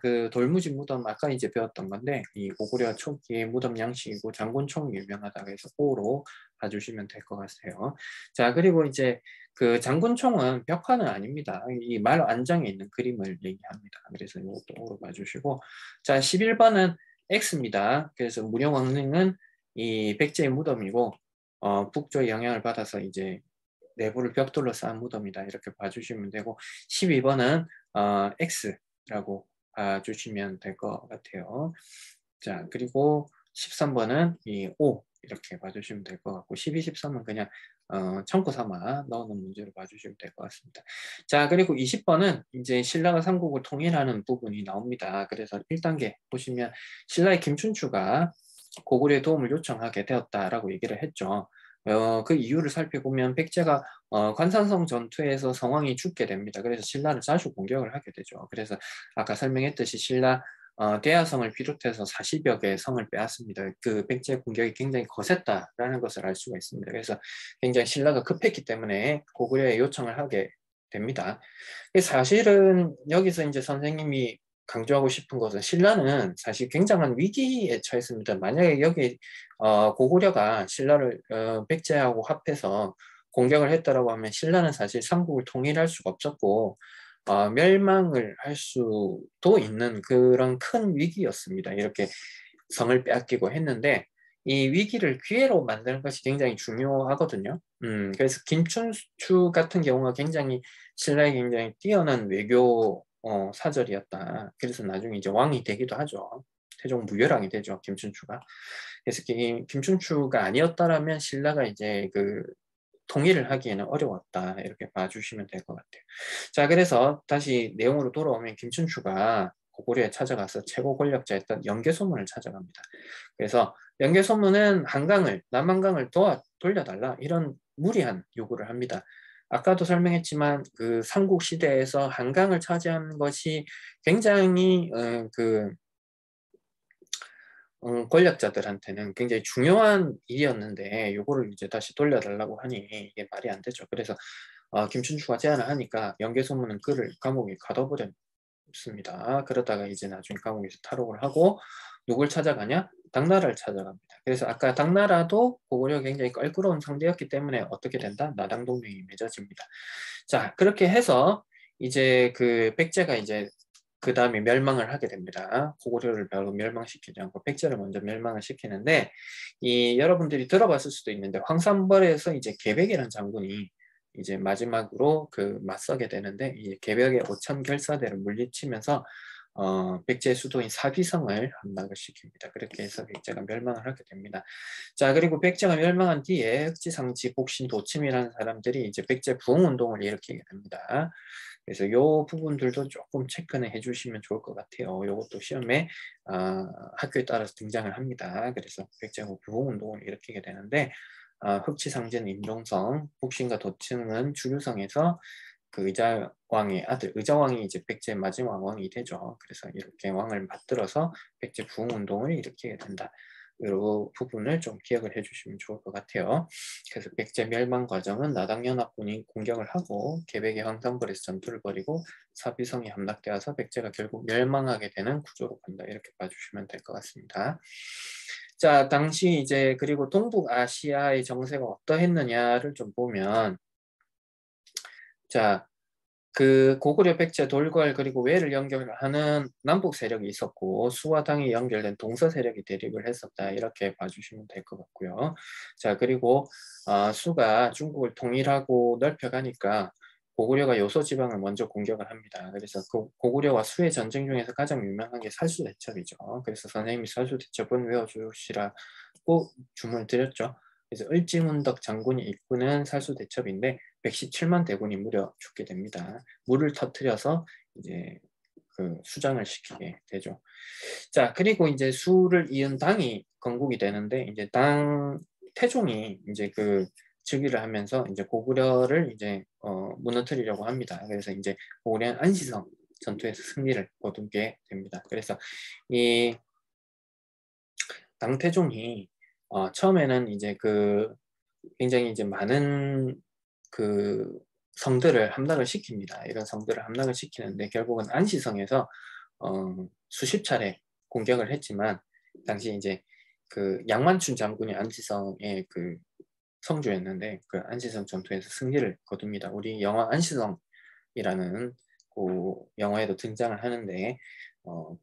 Speaker 1: 그 돌무지 무덤 아까 이제 배웠던 건데 이 고구려 초기의 무덤 양식이고 장군총이 유명하다 그래서 O로 봐주시면 될 것 같아요. 자, 그리고 이제 그 장군총은 벽화는 아닙니다. 이 말 안장에 있는 그림을 얘기합니다. 그래서 이것도 O로 봐주시고, 자, 11번은 X입니다. 그래서 무령왕릉은 이 백제의 무덤이고 북조의 영향을 받아서 이제 내부를 벽돌로 쌓은 무덤이다 이렇게 봐주시면 되고, 12번은 X라고 봐주시면 될 것 같아요. 자, 그리고 13번은 이 O 이렇게 봐주시면 될 것 같고, 12, 13은 그냥 참고 삼아 넣어놓은 문제로 봐주시면 될 것 같습니다. 자, 그리고 20번은 이제 신라가 삼국을 통일하는 부분이 나옵니다. 그래서 1단계 보시면 신라의 김춘추가 고구려의 도움을 요청하게 되었다라고 얘기를 했죠. 그 이유를 살펴보면 백제가 관산성 전투에서 성왕이 죽게 됩니다. 그래서 신라를 자주 공격을 하게 되죠. 그래서 아까 설명했듯이 신라 대하성을 비롯해서 40여 개의 성을 빼앗습니다. 그 백제 공격이 굉장히 거셌다라는 것을 알 수가 있습니다. 그래서 굉장히 신라가 급했기 때문에 고구려에 요청을 하게 됩니다. 사실은 여기서 이제 선생님이 강조하고 싶은 것은 신라는 사실 굉장한 위기에 처했습니다. 만약에 여기 고구려가 신라를 백제하고 합해서 공격을 했다라고 하면 신라는 사실 삼국을 통일할 수가 없었고 멸망을 할 수도 있는 그런 큰 위기였습니다. 이렇게 성을 빼앗기고 했는데 이 위기를 기회로 만드는 것이 굉장히 중요하거든요. 그래서 김춘추 같은 경우가 굉장히 신라의 굉장히 뛰어난 외교 사절이었다. 그래서 나중에 이제 왕이 되기도 하죠. 태종 무열왕이 되죠, 김춘추가. 그래서 김춘추가 아니었다라면 신라가 이제 그 통일을 하기에는 어려웠다 이렇게 봐주시면 될 것 같아요. 자, 그래서 다시 내용으로 돌아오면 김춘추가 고구려에 찾아가서 최고 권력자였던 영계소문을 찾아갑니다. 그래서 영계소문은 한강을 남한강을 돌려달라 이런 무리한 요구를 합니다. 아까도 설명했지만 그 삼국시대에서 한강을 차지하는 것이 굉장히 권력자들한테는 굉장히 중요한 일이었는데 요거를 이제 다시 돌려달라고 하니 이게 말이 안 되죠. 그래서 김춘추가 제안을 하니까 영계소문은 그를 감옥에 가둬버렸습니다. 그러다가 이제 나중에 감옥에서 탈옥을 하고 누굴 찾아가냐? 당나라를 찾아갑니다. 그래서 아까 당나라도 고구려 굉장히 껄끄러운 상대였기 때문에 어떻게 된다? 나당 동맹이 맺어집니다. 자, 그렇게 해서 이제 그 백제가 이제 그 다음에 멸망을 하게 됩니다. 고구려를 바로 멸망시키지 않고 백제를 먼저 멸망을 시키는데 이 여러분들이 들어봤을 수도 있는데 황산벌에서 이제 계백이라는 장군이 이제 마지막으로 그 맞서게 되는데 이 계백의 5천 결사대를 물리치면서 백제의 수도인 사비성을 함락을 시킵니다. 그렇게 해서 백제가 멸망을 하게 됩니다. 자, 그리고 백제가 멸망한 뒤에 흑지상지, 복신, 도침이라는 사람들이 이제 백제 부흥운동을 일으키게 됩니다. 그래서 이 부분들도 조금 체크는 해주시면 좋을 것 같아요. 이것도 시험에 학교에 따라서 등장을 합니다. 그래서 백제가 부흥운동을 일으키게 되는데 흑지상제는 임종성, 복신과 도침은 주류성에서 그 의자왕의 아들, 의자왕이 이제 백제의 마지막 왕이 되죠. 그래서 이렇게 왕을 받들어서 백제 부흥운동을 일으키게 된다. 이 부분을 좀 기억을 해주시면 좋을 것 같아요. 그래서 백제 멸망 과정은 나당연합군이 공격을 하고 계백의 황산벌에서 전투를 벌이고 사비성이 함락되어서 백제가 결국 멸망하게 되는 구조로 간다. 이렇게 봐주시면 될 것 같습니다. 자, 당시 이제 그리고 동북아시아의 정세가 어떠했느냐를 좀 보면 자, 그 고구려 백제 돌궐 그리고 외를 연결하는 남북 세력이 있었고 수와 당이 연결된 동서 세력이 대립을 했었다 이렇게 봐주시면 될 것 같고요. 자, 그리고 수가 중국을 통일하고 넓혀가니까 고구려가 요소 지방을 먼저 공격을 합니다. 그래서 그 고구려와 수의 전쟁 중에서 가장 유명한 게 살수대첩이죠. 그래서 선생님이 살수대첩은 외워주시라고 주문을 드렸죠. 그래서 을지문덕 장군이 이끄는 살수대첩인데 117만 대군이 무려 죽게 됩니다. 물을 터뜨려서 이제 그 수장을 시키게 되죠. 자, 그리고 이제 수를 이은 당이 건국이 되는데 이제 당 태종이 이제 그 즉위를 하면서 이제 고구려를 이제 무너뜨리려고 합니다. 그래서 이제 고구려는 안시성 전투에서 승리를 거두게 됩니다. 그래서 이 당태종이 처음에는 이제 그 굉장히 이제 많은 그 성들을 함락을 시킵니다. 이런 성들을 함락을 시키는데 결국은 안시성에서 수십 차례 공격을 했지만 당시 이제 그 양만춘 장군이 안시성의 그 성주였는데 그 안시성 전투에서 승리를 거둡니다. 우리 영화 안시성이라는 그 영화에도 등장을 하는데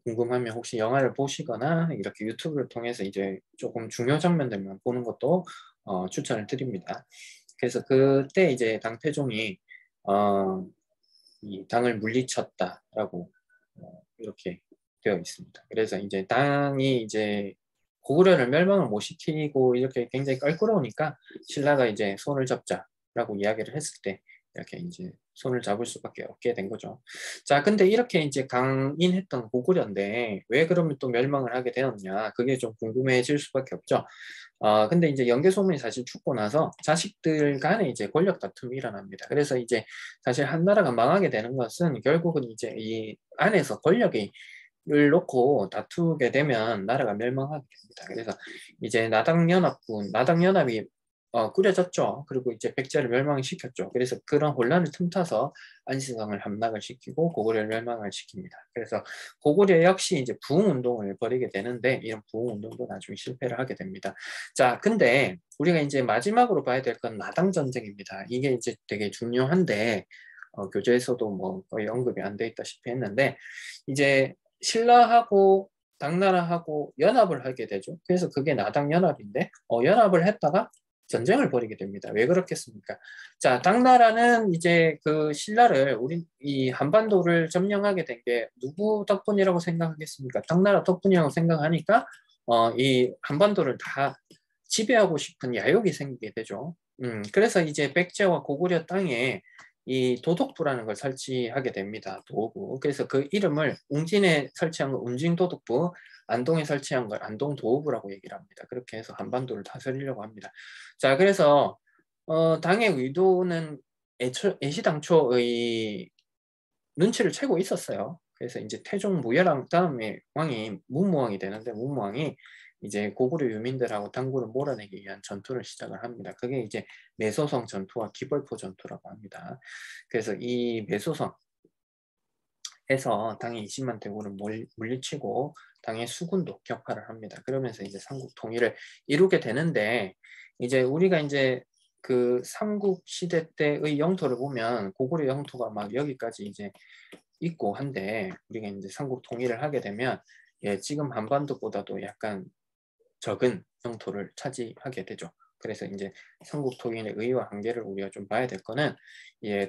Speaker 1: 궁금하면 혹시 영화를 보시거나 이렇게 유튜브를 통해서 이제 조금 중요 장면들만 보는 것도 추천을 드립니다. 그래서 그때 이제 당태종이 이 당을 물리쳤다라고 이렇게 되어 있습니다. 그래서 이제 당이 이제 고구려를 멸망을 못 시키고 이렇게 굉장히 껄끄러우니까 신라가 이제 손을 잡자라고 이야기를 했을 때 이렇게 이제 손을 잡을 수밖에 없게 된 거죠. 자, 근데 이렇게 이제 강인했던 고구려인데 왜 그러면 또 멸망을 하게 되었냐? 그게 좀 궁금해질 수밖에 없죠. 근데 이제 연개소문이 사실 죽고 나서 자식들 간에 이제 권력 다툼이 일어납니다. 그래서 이제 사실 한 나라가 망하게 되는 것은 결국은 이제 이 안에서 권력이 을 놓고 다투게 되면 나라가 멸망하게 됩니다. 그래서 이제 나당연합이 꾸려졌죠. 그리고 이제 백제를 멸망시켰죠. 그래서 그런 혼란을 틈타서 안시성을 함락을 시키고 고구려를 멸망을 시킵니다. 그래서 고구려 역시 이제 부흥운동을 벌이게 되는데 이런 부흥운동도 나중에 실패를 하게 됩니다. 자, 근데 우리가 이제 마지막으로 봐야 될 건 나당전쟁입니다. 이게 이제 되게 중요한데 교재에서도 뭐 거의 언급이 안 돼 있다시피 했는데 이제 신라하고 당나라하고 연합을 하게 되죠. 그래서 그게 나당연합인데 연합을 했다가 전쟁을 벌이게 됩니다. 왜 그렇겠습니까? 자, 당나라는 이제 그 신라를 우리 이 한반도를 점령하게 된 게 누구 덕분이라고 생각하겠습니까? 당나라 덕분이라고 생각하니까 이 한반도를 다 지배하고 싶은 야욕이 생기게 되죠. 그래서 이제 백제와 고구려 땅에 이 도독부라는 걸 설치하게 됩니다. 도구. 그래서 그 이름을 웅진에 설치한 걸 웅진도독부, 안동에 설치한 걸 안동도읍부라고 얘기를 합니다. 그렇게 해서 한반도를 다스리려고 합니다. 자, 그래서 당의 의도는 애시당초의 눈치를 채고 있었어요. 그래서 이제 태종 무열왕 다음에 왕이 문무왕이 되는데 문무왕이 이제 고구려 유민들하고 당구를 몰아내기 위한 전투를 시작을 합니다. 그게 이제 매소성 전투와 기벌포 전투라고 합니다. 그래서 이 매소성에서 당의 20만 대군을 물리치고 당의 수군도 격파를 합니다. 그러면서 이제 삼국 통일을 이루게 되는데 이제 우리가 이제 그 삼국 시대 때의 영토를 보면 고구려 영토가 막 여기까지 이제 있고 한데 우리가 이제 삼국 통일을 하게 되면 지금 한반도보다도 약간 적은 영토를 차지하게 되죠. 그래서 이제 삼국 통일의 의의와 한계를 우리가 좀 봐야 될 거는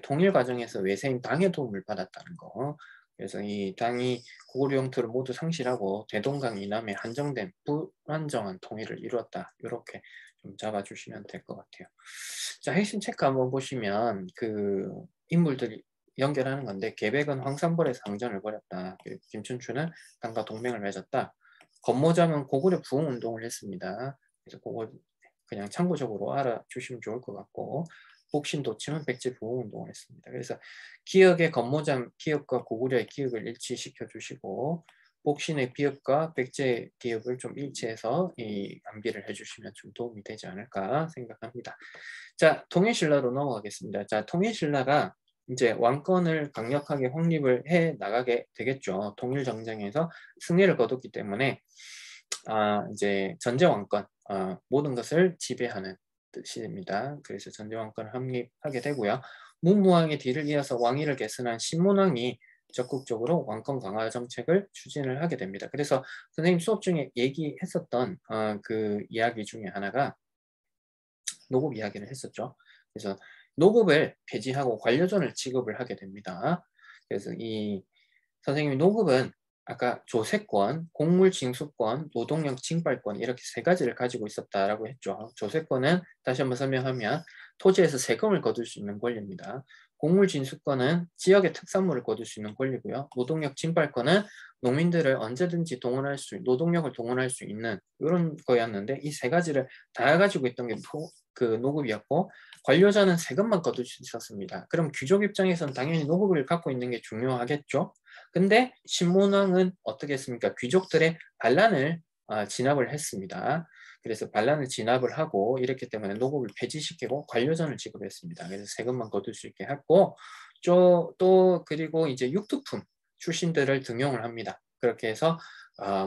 Speaker 1: 통일 과정에서 외세인 당의 도움을 받았다는 거. 그래서 이 당이 고구려 영토를 모두 상실하고 대동강 이남에 한정된 불안정한 통일을 이루었다. 이렇게 좀 잡아주시면 될 것 같아요. 자, 핵심 체크 한번 보시면 그 인물들이 연결하는 건데 계백은 황산벌에서 항전을 벌였다. 김춘추는 당과 동맹을 맺었다. 권모잠은 고구려 부흥운동을 했습니다. 그래서 그거 그냥 참고적으로 알아주시면 좋을 것 같고 복신도침은 백제 부흥운동을 했습니다. 그래서 기역의 권모잠 기역과 고구려의 기역을 일치시켜 주시고 복신의 비역과 백제의 기역을 좀 일치해서 이 암기를 해주시면 좀 도움이 되지 않을까 생각합니다. 자, 통일신라로 넘어가겠습니다. 자, 통일신라가 이제 왕권을 강력하게 확립을 해 나가게 되겠죠. 통일전쟁에서 승리를 거뒀기 때문에 이제 전제왕권, 모든 것을 지배하는 뜻입니다. 그래서 전제왕권을 확립하게 되고요. 문무왕의 뒤를 이어서 왕위를 계승한 신문왕이 적극적으로 왕권 강화 정책을 추진을 하게 됩니다. 그래서 선생님 수업 중에 얘기했었던 그 이야기 중에 하나가 노급 이야기를 했었죠. 그래서 노급을 폐지하고 관료존을 지급을 하게 됩니다. 그래서 이 선생님이 노급은 아까 조세권, 공물징수권, 노동력 징발권 이렇게 세 가지를 가지고 있었다라고 했죠. 조세권은 다시 한번 설명하면 토지에서 세금을 거둘 수 있는 권리입니다. 곡물 진수권은 지역의 특산물을 거둘 수 있는 권리고요. 노동력 징발권은 농민들을 언제든지 노동력을 동원할 수 있는 이런 거였는데 이 세 가지를 다 가지고 있던 게 그 노급이었고 관료자는 세금만 거둘 수 있었습니다. 그럼 귀족 입장에서는 당연히 노급을 갖고 있는 게 중요하겠죠. 근데 신문왕은 어떻게 했습니까? 귀족들의 반란을 진압을 했습니다. 그래서 반란을 진압을 하고 이랬기 때문에 노급을 폐지시키고 관료전을 지급했습니다. 그래서 세금만 거둘 수 있게 했고 또 그리고 이제 육두품 출신들을 등용을 합니다. 그렇게 해서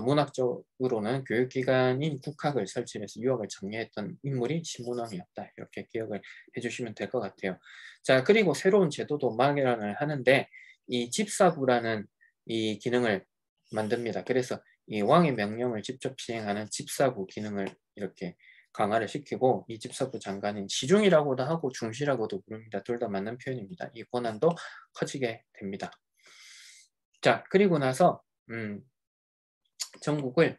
Speaker 1: 문학적으로는 교육기관인 국학을 설치해서 유학을 장려했던 인물이 신문왕이었다. 이렇게 기억을 해주시면 될 것 같아요. 자, 그리고 새로운 제도도 마련을 하는데 이 집사부라는 이 기능을 만듭니다. 그래서 이 왕의 명령을 직접 시행하는 집사부 기능을 이렇게 강화를 시키고 이 집사부 장관인 시중이라고도 하고 중시라고도 부릅니다. 둘 다 맞는 표현입니다. 이 권한도 커지게 됩니다. 자, 그리고 나서 전국을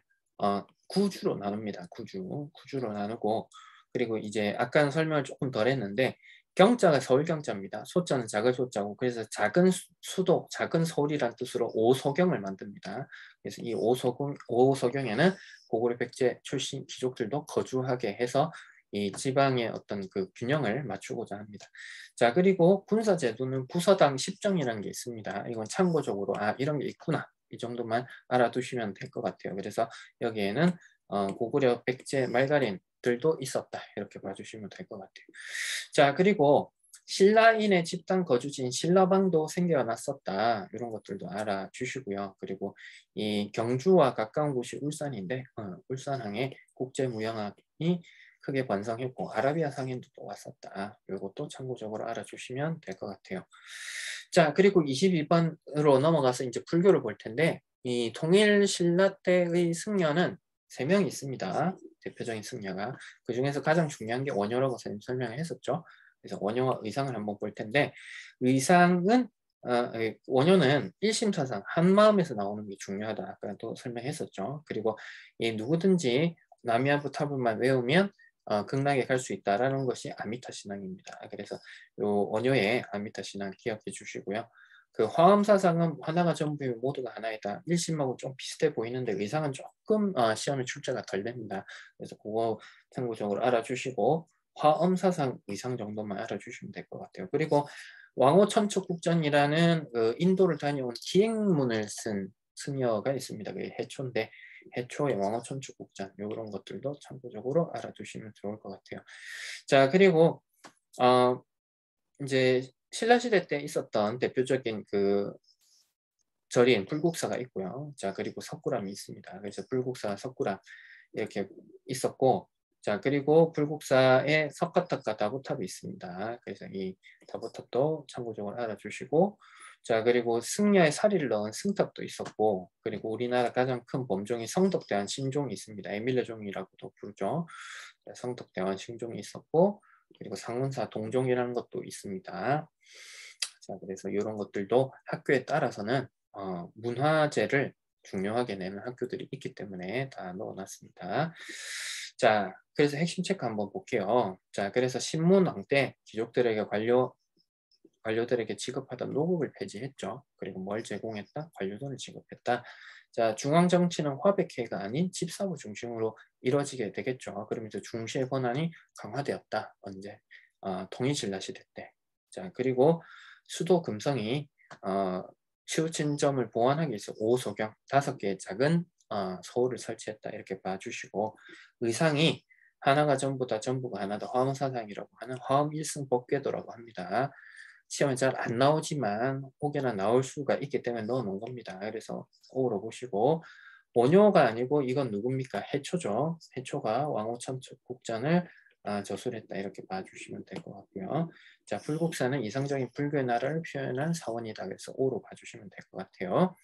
Speaker 1: 구주로 나눕니다. 구주로 나누고 그리고 이제 아까는 설명을 조금 덜 했는데 경자가 서울 경자입니다. 소자는 작은 소자고 그래서 작은 수도, 작은 서울이란 뜻으로 오소경을 만듭니다. 그래서 이 오소경에는 고구려 백제 출신 귀족들도 거주하게 해서 이 지방의 어떤 그 균형을 맞추고자 합니다. 자, 그리고 군사제도는 구서당 10정이라는 게 있습니다. 이건 참고적으로 이런 게 있구나. 이 정도만 알아두시면 될 것 같아요. 그래서 여기에는 고구려 백제 말갈인들도 있었다. 이렇게 봐주시면 될 것 같아요. 자, 그리고 신라인의 집단 거주지인 신라방도 생겨났었다. 이런 것들도 알아주시고요. 그리고 이 경주와 가까운 곳이 울산인데 울산항에 국제무역이 크게 번성했고 아라비아 상인도 또 왔었다. 이것도 참고적으로 알아주시면 될 것 같아요. 자, 그리고 22번으로 넘어가서 이제 불교를 볼 텐데 이 통일 신라 때의 승려는 3명이 있습니다. 대표적인 승려가. 그 중에서 가장 중요한 게 원효라고 설명을 했었죠. 그래서 원효와 의상을 한번 볼 텐데 의상은 원효는 일심사상 한마음에서 나오는 게 중요하다. 아까 또 설명했었죠. 그리고 누구든지 남이아부 탑을만 외우면 극락에 갈 수 있다라는 것이 아미타 신앙입니다. 그래서 요 원효의 아미타 신앙 기억해 주시고요. 그 화엄사상은 하나가 전부이고 모두가 하나이다. 일심하고 좀 비슷해 보이는데 의상은 조금 시험에 출제가 덜 됩니다. 그래서 그거 참고적으로 알아주시고 화엄사상 의상 정도만 알아주시면 될 것 같아요. 그리고 왕호천축국전이라는 그 인도를 다녀온 기행문을 쓴 승려가 있습니다. 그게 해초인데 해초의 왕호천축국전 이런 것들도 참고적으로 알아두시면 좋을 것 같아요. 자, 그리고 이제 신라시대 때 있었던 대표적인 그 절인 불국사가 있고요. 자, 그리고 석굴암이 있습니다. 그래서 불국사, 석굴암 이렇게 있었고, 자, 그리고 불국사에 석가탑과 다보탑이 있습니다. 그래서 이 다보탑도 참고적으로 알아주시고, 자, 그리고 승려의 사리를 넣은 승탑도 있었고, 그리고 우리나라 가장 큰 범종이 성덕대왕 신종이 있습니다. 에밀레종이라고도 부르죠. 성덕대왕 신종이 있었고, 그리고 상문사 동종이라는 것도 있습니다. 자, 그래서 이런 것들도 학교에 따라서는 문화재를 중요하게 내는 학교들이 있기 때문에 다 넣어놨습니다. 자, 그래서 핵심 체크 한번 볼게요. 자, 그래서 신문왕 때 귀족들에게 관료들에게 지급하던 노급을 폐지했죠. 그리고 뭘 제공했다? 관료돈을 지급했다. 자, 중앙정치는 화백회가 아닌 집사부 중심으로 이루어지게 되겠죠. 그러면서 중시의 권한이 강화되었다. 언제? 통일신라 시대 때. 자, 그리고 수도 금성이 치우친 점을 보완하기 위해서 5소경 5개의 작은 서울을 설치했다. 이렇게 봐주시고 의상이 하나가 전부다 전부가 하나다 화엄사상이라고 하는 화엄일승법궤도라고 합니다. 시험에 잘 안 나오지만 혹여나 나올 수가 있기 때문에 넣어 놓은 겁니다. 그래서 O로 보시고 원효가 아니고 이건 누굽니까? 해초죠. 해초가 왕호천축국전을 저술했다. 이렇게 봐주시면 될 것 같고요. 자, 불국사는 이상적인 불교의 나라를 표현한 사원이다. 그래서 O로 봐주시면 될 것 같아요.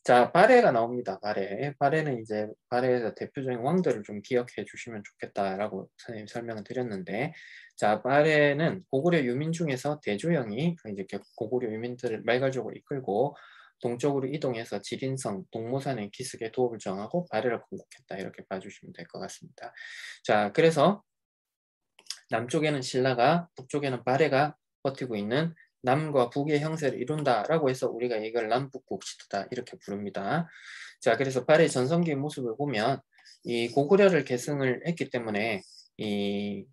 Speaker 1: 자, 발해가 나옵니다. 발해. 발해는 이제 발해에서 대표적인 왕들을 좀 기억해 주시면 좋겠다라고 선생님 설명을 드렸는데, 자, 발해는 고구려 유민 중에서 대조영이 이제 고구려 유민들을 말갈족으로 이끌고 동쪽으로 이동해서 지린성, 동모산의 기슭에 도읍을 정하고 발해를 건국했다. 이렇게 봐주시면 될 것 같습니다. 자, 그래서 남쪽에는 신라가, 북쪽에는 발해가 버티고 있는 남과 북의 형세를 이룬다라고 해서 우리가 이걸 남북국 시대다 이렇게 부릅니다. 자, 그래서 발해의 전성기의 모습을 보면 이 고구려를 계승을 했기 때문에 이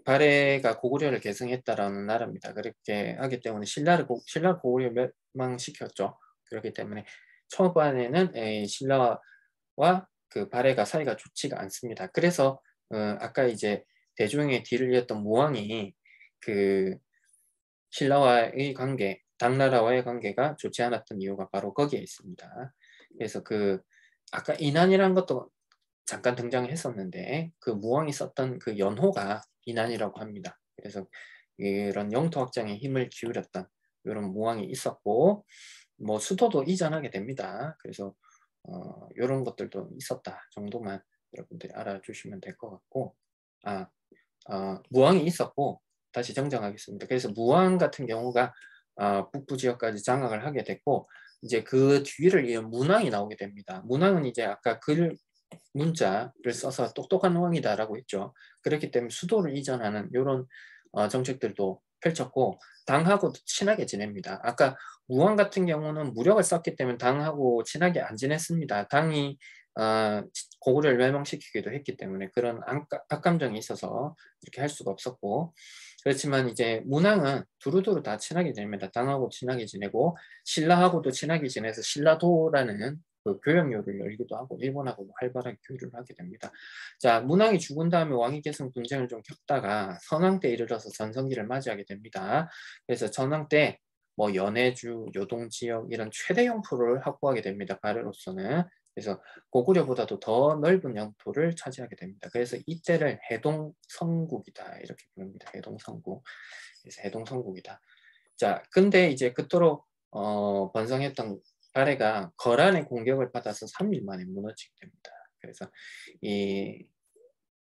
Speaker 1: 발해가 고구려를 계승했다라는 나라입니다. 그렇게 하기 때문에 신라를 고구려 멸망시켰죠. 그렇기 때문에 초반에는 신라와 그 발해가 사이가 좋지가 않습니다. 그래서 아까 이제 대조영의 뒤를 이었던 무왕이 그 신라와의 관계, 당나라와의 관계가 좋지 않았던 이유가 바로 거기에 있습니다. 그래서 그 아까 이난이라는 것도 잠깐 등장했었는데 그 무왕이 썼던 그 연호가 이난이라고 합니다. 그래서 이런 영토 확장에 힘을 기울였던 이런 무왕이 있었고 뭐 수도도 이전하게 됩니다. 그래서 이런 것들도 있었다 정도만 여러분들이 알아주시면 될 것 같고 무왕이 있었고 다시 정정하겠습니다. 그래서 무왕 같은 경우가 북부 지역까지 장악을 하게 됐고 이제 그 뒤를 이은 문왕이 나오게 됩니다. 문왕은 이제 아까 글 문자를 써서 똑똑한 왕이다라고 했죠. 그렇기 때문에 수도를 이전하는 이런 정책들도 펼쳤고 당하고도 친하게 지냅니다. 아까 무왕 같은 경우는 무력을 썼기 때문에 당하고 친하게 안 지냈습니다. 당이 고구려를 멸망시키기도 했기 때문에 그런 악감정이 있어서 이렇게 할 수가 없었고 그렇지만 이제 문왕은 두루두루 다 친하게 지냅니다. 당하고 친하게 지내고 신라하고도 친하게 지내서 신라도라는 그 교역로를 열기도 하고 일본하고 활발하게 교류를 하게 됩니다. 자, 문왕이 죽은 다음에 왕위 계승 분쟁을 좀 겪다가 선왕 때 이르러서 전성기를 맞이하게 됩니다. 그래서 전왕 때 뭐 연해주, 요동 지역 이런 최대 영토를 확보하게 됩니다. 발해로서는. 그래서 고구려보다도 더 넓은 영토를 차지하게 됩니다. 그래서 이때를 해동성국이다 이렇게 부릅니다. 해동성국. 그래서 해동성국이다. 자, 근데 이제 그토록 번성했던 발해가 거란의 공격을 받아서 3일 만에 무너지게 됩니다. 그래서 이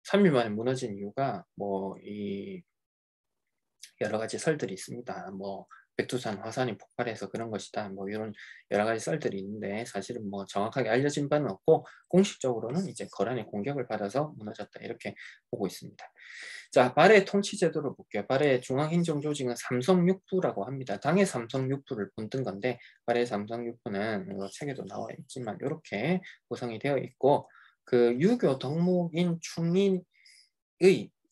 Speaker 1: 3일 만에 무너진 이유가 뭐 이 여러 가지 설들이 있습니다. 뭐 백두산 화산이 폭발해서 그런 것이다. 뭐 이런 여러 가지 썰들이 있는데 사실은 뭐 정확하게 알려진 바는 없고 공식적으로는 이제 거란의 공격을 받아서 무너졌다 이렇게 보고 있습니다. 자, 발해 통치 제도를 볼게요. 발해 중앙행정조직은 삼성육부라고 합니다. 당의 삼성육부를 본뜬 건데 발해 삼성육부는 책에도 나와 있지만 이렇게 구성이 되어 있고 그 유교 덕목인 충인의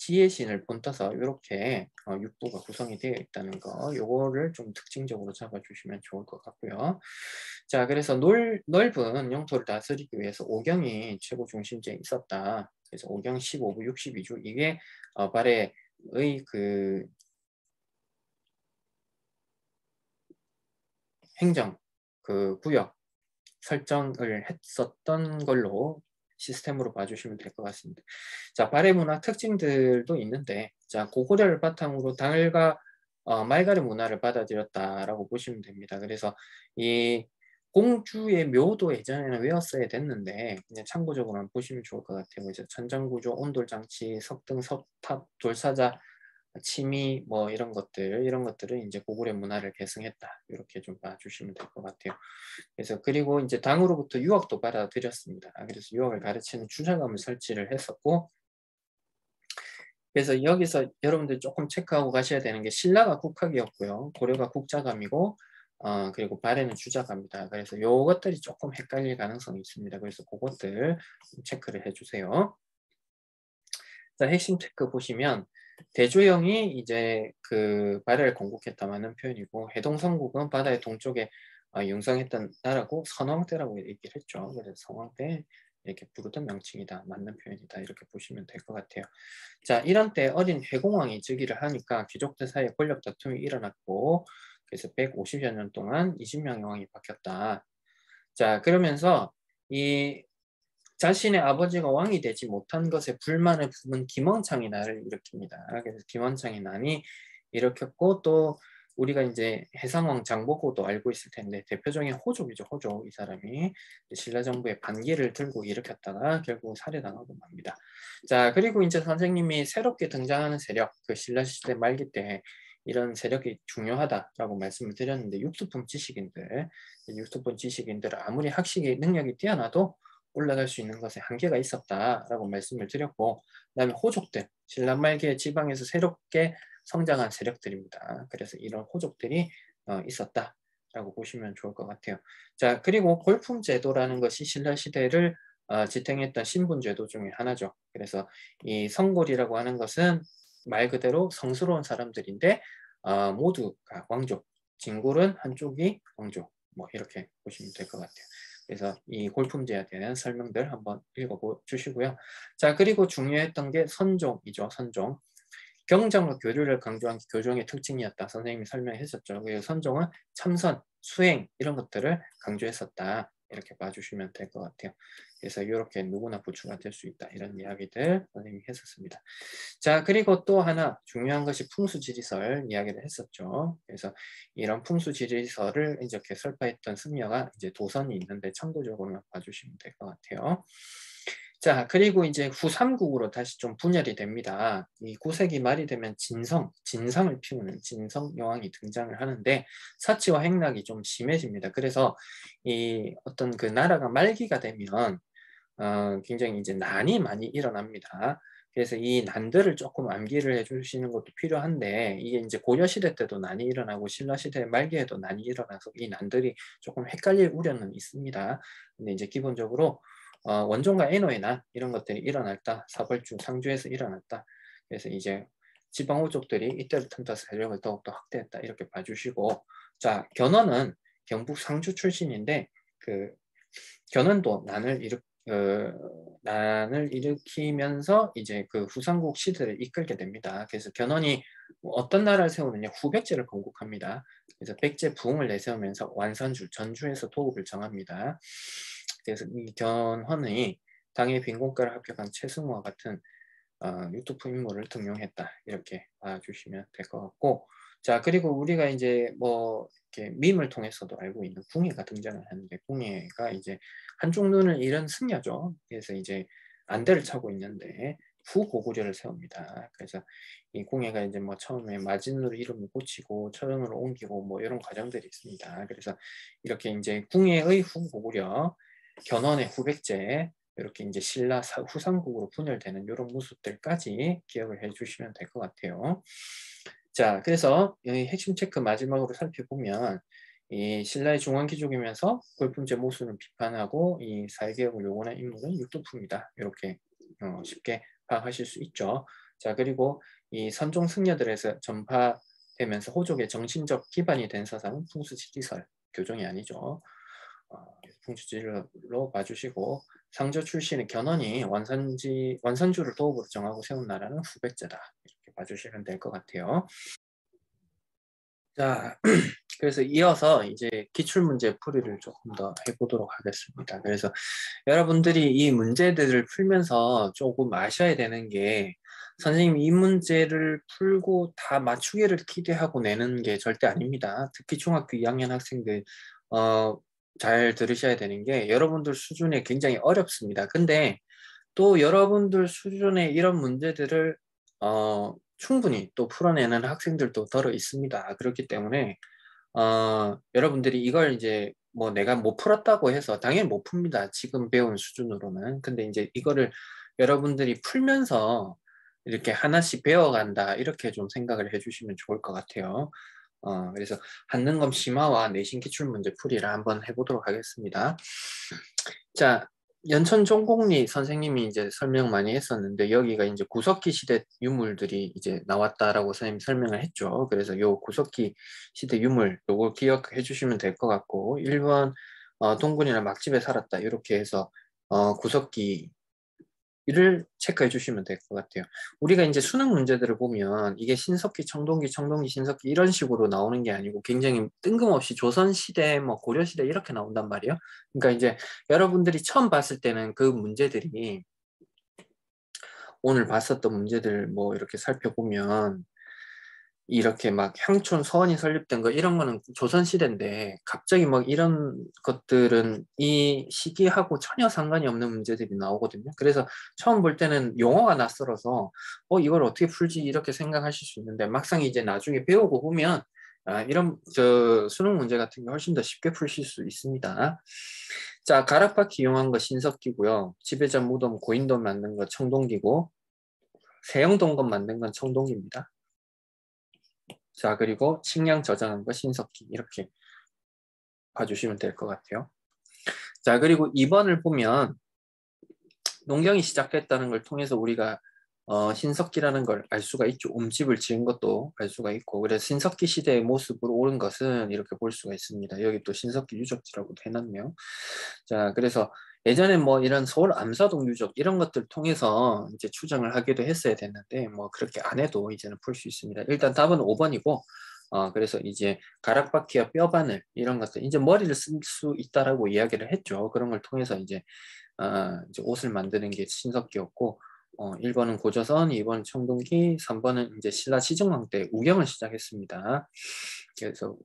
Speaker 1: 지혜신을 본떠서 이렇게 육부가 구성이 되어 있다는 거 요거를 좀 특징적으로 잡아주시면 좋을 것 같고요. 자, 그래서 넓은 영토를 다스리기 위해서 오경이 최고 중심지에 있었다. 그래서 오경 15부 62주 이게 발해의 그 행정 그 구역 설정을 했었던 걸로 시스템으로 봐주시면 될 것 같습니다. 자, 발해 문화 특징들도 있는데, 자, 고구려를 바탕으로 당을과 말가리 문화를 받아들였다라고 보시면 됩니다. 그래서 이 공주의 묘도 예전에는 외웠어야 됐는데 그냥 참고적으로 보시면 좋을 것 같아요. 이제 천장구조, 온돌장치, 석등, 석탑, 돌사자, 취미 뭐 이런 것들을 이제 고구려 문화를 계승했다 이렇게 좀 봐주시면 될 것 같아요. 그래서 그리고 이제 당으로부터 유학도 받아들였습니다. 그래서 유학을 가르치는 주사감을 설치를 했었고 그래서 여기서 여러분들 조금 체크하고 가셔야 되는 게 신라가 국학이었고요. 고려가 국자감이고 그리고 발해는 주자감입니다. 그래서 이것들이 조금 헷갈릴 가능성이 있습니다. 그래서 그것들 체크를 해주세요. 자, 핵심 체크 보시면 대조영이 이제 그 발해를 건국했다는 표현이고 해동성국은 바다의 동쪽에 융성했던 나라고 선왕때라고 얘기를 했죠. 그래서 선왕때 이렇게 부르던 명칭이다. 맞는 표현이다. 이렇게 보시면 될 것 같아요. 자, 이런 때 어린 회공왕이 즉위를 하니까 귀족들 사이에 권력 다툼이 일어났고 그래서 150여 년 동안 20명의 왕이 바뀌었다. 자, 그러면서 이 자신의 아버지가 왕이 되지 못한 것에 불만을 품은 김원창이 난을 일으킵니다. 그래서 김원창이 난이 일으켰고 또 우리가 이제 해상왕 장보고도 알고 있을 텐데 대표적인 호족이죠. 호족 이 사람이 신라 정부의 반기를 들고 일으켰다가 결국 살해당하고 맙니다. 자, 그리고 이제 선생님이 새롭게 등장하는 세력 그 신라 시대 말기 때 이런 세력이 중요하다라고 말씀을 드렸는데 육수품 지식인들 아무리 학식의 능력이 뛰어나도 올라갈 수 있는 것에 한계가 있었다라고 말씀을 드렸고 그 다음에 호족들 신라 말기의 지방에서 새롭게 성장한 세력들입니다. 그래서 이런 호족들이 있었다라고 보시면 좋을 것 같아요. 자, 그리고 골품 제도라는 것이 신라 시대를 지탱했던 신분 제도 중에 하나죠. 그래서 이 성골이라고 하는 것은 말 그대로 성스러운 사람들인데 모두가 왕족, 진골은 한쪽이 왕족, 뭐 이렇게 보시면 될 것 같아요. 그래서 이 골품제에 대한 설명들 한번 읽어주시고요. 자, 그리고 중요했던 게 선종이죠. 선종. 경장과 교류를 강조한 게 교종의 특징이었다. 선생님이 설명했었죠. 그리고 선종은 참선, 수행 이런 것들을 강조했었다. 이렇게 봐주시면 될 것 같아요. 그래서 이렇게 누구나 부추가 될 수 있다. 이런 이야기들 선생님이 했었습니다. 자, 그리고 또 하나 중요한 것이 풍수지리설 이야기를 했었죠. 그래서 이런 풍수지리설을 이렇게 설파했던 승려가 이제 도선이 있는데 참고적으로만 봐주시면 될 것 같아요. 자, 그리고 이제 후삼국으로 다시 좀 분열이 됩니다. 이 9세기 말이 되면 진성을 피우는 진성 여왕이 등장을 하는데 사치와 행락이 좀 심해집니다. 그래서 이 어떤 그 나라가 말기가 되면 굉장히 이제 난이 많이 일어납니다. 그래서 이 난들을 조금 암기를 해주시는 것도 필요한데 이게 이제 고려시대 때도 난이 일어나고 신라시대 말기에도 난이 일어나서 이 난들이 조금 헷갈릴 우려는 있습니다. 근데 이제 기본적으로 원종과 애노의 난 이런 것들이 일어났다. 사벌주, 상주에서 일어났다. 그래서 이제 지방호족들이 이때를 틈타서 세력을 더욱더 확대했다. 이렇게 봐주시고 자, 견훤은 경북 상주 출신인데 그 견훤도 난을 일으키면서 이제 그 후삼국 시대를 이끌게 됩니다. 그래서 견훤이 어떤 나라를 세우느냐 후백제를 건국합니다. 그래서 백제 부흥을 내세우면서 완산주 전주에서 도읍을 정합니다. 그래서 이 견훤이 당의 빈곤가를 합격한 최승우와 같은 유투프 인물을 등용했다. 이렇게 봐주시면 될 것 같고 자, 그리고 우리가 이제 뭐 이렇게 밈을 통해서도 알고 있는 궁예가 등장을 하는데 궁예가 이제 한쪽 눈을 잃은 승려죠. 그래서 이제 안대를 차고 있는데 후고구려를 세웁니다. 그래서 이 궁예가 이제 뭐 처음에 마진으로 이름을 고치고 처형으로 옮기고 뭐 이런 과정들이 있습니다. 그래서 이렇게 이제 궁예의 후고구려, 견훤의 후백제 이렇게 이제 신라 후삼국으로 분열되는 이런 모습들까지 기억을 해주시면 될 것 같아요. 자, 그래서 이 핵심 체크 마지막으로 살펴보면 이 신라의 중앙귀족이면서 골품제 모순을 비판하고 이 사회개혁을 요구하는 인물은 육두품이다. 이렇게 쉽게 파악하실 수 있죠. 자, 그리고 이 선종 승려들에서 전파되면서 호족의 정신적 기반이 된 사상은 풍수지리설, 교종이 아니죠. 풍수지리로 봐주시고 상조 출신의 견훤이 완산주를 도읍으로 정하고 세운 나라는 후백제다. 이렇게 봐주시면 될 것 같아요. 자, 그래서 이어서 이제 기출문제 풀이를 조금 더 해보도록 하겠습니다. 그래서 여러분들이 이 문제들을 풀면서 조금 아셔야 되는 게 선생님이 이 문제를 풀고 다 맞추기를 기대하고 내는 게 절대 아닙니다. 특히 중학교 2학년 학생들 잘 들으셔야 되는 게 여러분들 수준에 굉장히 어렵습니다. 근데 또 여러분들 수준의 이런 문제들을 충분히 또 풀어내는 학생들도 더러 있습니다. 그렇기 때문에 여러분들이 이걸 이제 뭐 내가 못 풀었다고 해서 당연히 못 풉니다. 지금 배운 수준으로는. 근데 이제 이거를 여러분들이 풀면서 이렇게 하나씩 배워간다. 이렇게 좀 생각을 해주시면 좋을 것 같아요. 그래서 한능검 심화와 내신 기출문제 풀이를 한번 해보도록 하겠습니다. 자, 연천 종곡리 선생님이 이제 설명 많이 했었는데 여기가 이제 구석기 시대 유물들이 이제 나왔다라고 선생님이 설명을 했죠. 그래서 요 구석기 시대 유물 요거 기억해 주시면 될 것 같고 1번 동군이나 막집에 살았다 이렇게 해서 구석기 를 체크해 주시면 될 것 같아요. 우리가 이제 수능 문제들을 보면 이게 신석기, 청동기, 신석기 이런 식으로 나오는 게 아니고 굉장히 뜬금없이 조선시대, 뭐 고려시대 이렇게 나온단 말이에요. 그러니까 이제 여러분들이 처음 봤을 때는 그 문제들이 오늘 봤었던 문제들 뭐 이렇게 살펴보면 이렇게 막 향촌 서원이 설립된 거 이런 거는 조선시대인데 갑자기 막 이런 것들은 이 시기하고 전혀 상관이 없는 문제들이 나오거든요. 그래서 처음 볼 때는 용어가 낯설어서 이걸 어떻게 풀지 이렇게 생각하실 수 있는데 막상 이제 나중에 배우고 보면 이런 수능 문제 같은 게 훨씬 더 쉽게 풀실 수 있습니다. 자, 가락바퀴 이용한 거 신석기고요. 지배자 무덤 고인돌 만든 거 청동기고 세영동검 만든 건 청동기입니다. 자, 그리고 식량 저장한 거 신석기 이렇게 봐주시면 될 것 같아요. 자, 그리고 2번을 보면 농경이 시작됐다는 걸 통해서 우리가 신석기라는 걸 알 수가 있죠. 움집을 지은 것도 알 수가 있고, 그래서 신석기 시대의 모습으로 옳은 것은 이렇게 볼 수가 있습니다. 여기 또 신석기 유적지라고 해놨네요. 자, 그래서 예전에 뭐 이런 서울 암사동 유적 이런 것들 통해서 이제 추정을 하기도 했어야 됐는데 뭐 그렇게 안 해도 이제는 풀 수 있습니다. 일단 답은 5번이고, 그래서 이제 가락바퀴와 뼈바늘 이런 것들 이제 머리를 쓸 수 있다라고 이야기를 했죠. 그런 걸 통해서 이제 옷을 만드는 게 신석기였고, 1번은 고조선, 2번은 청동기, 3번은 이제 신라 시정왕 때 우경을 시작했습니다. 그래서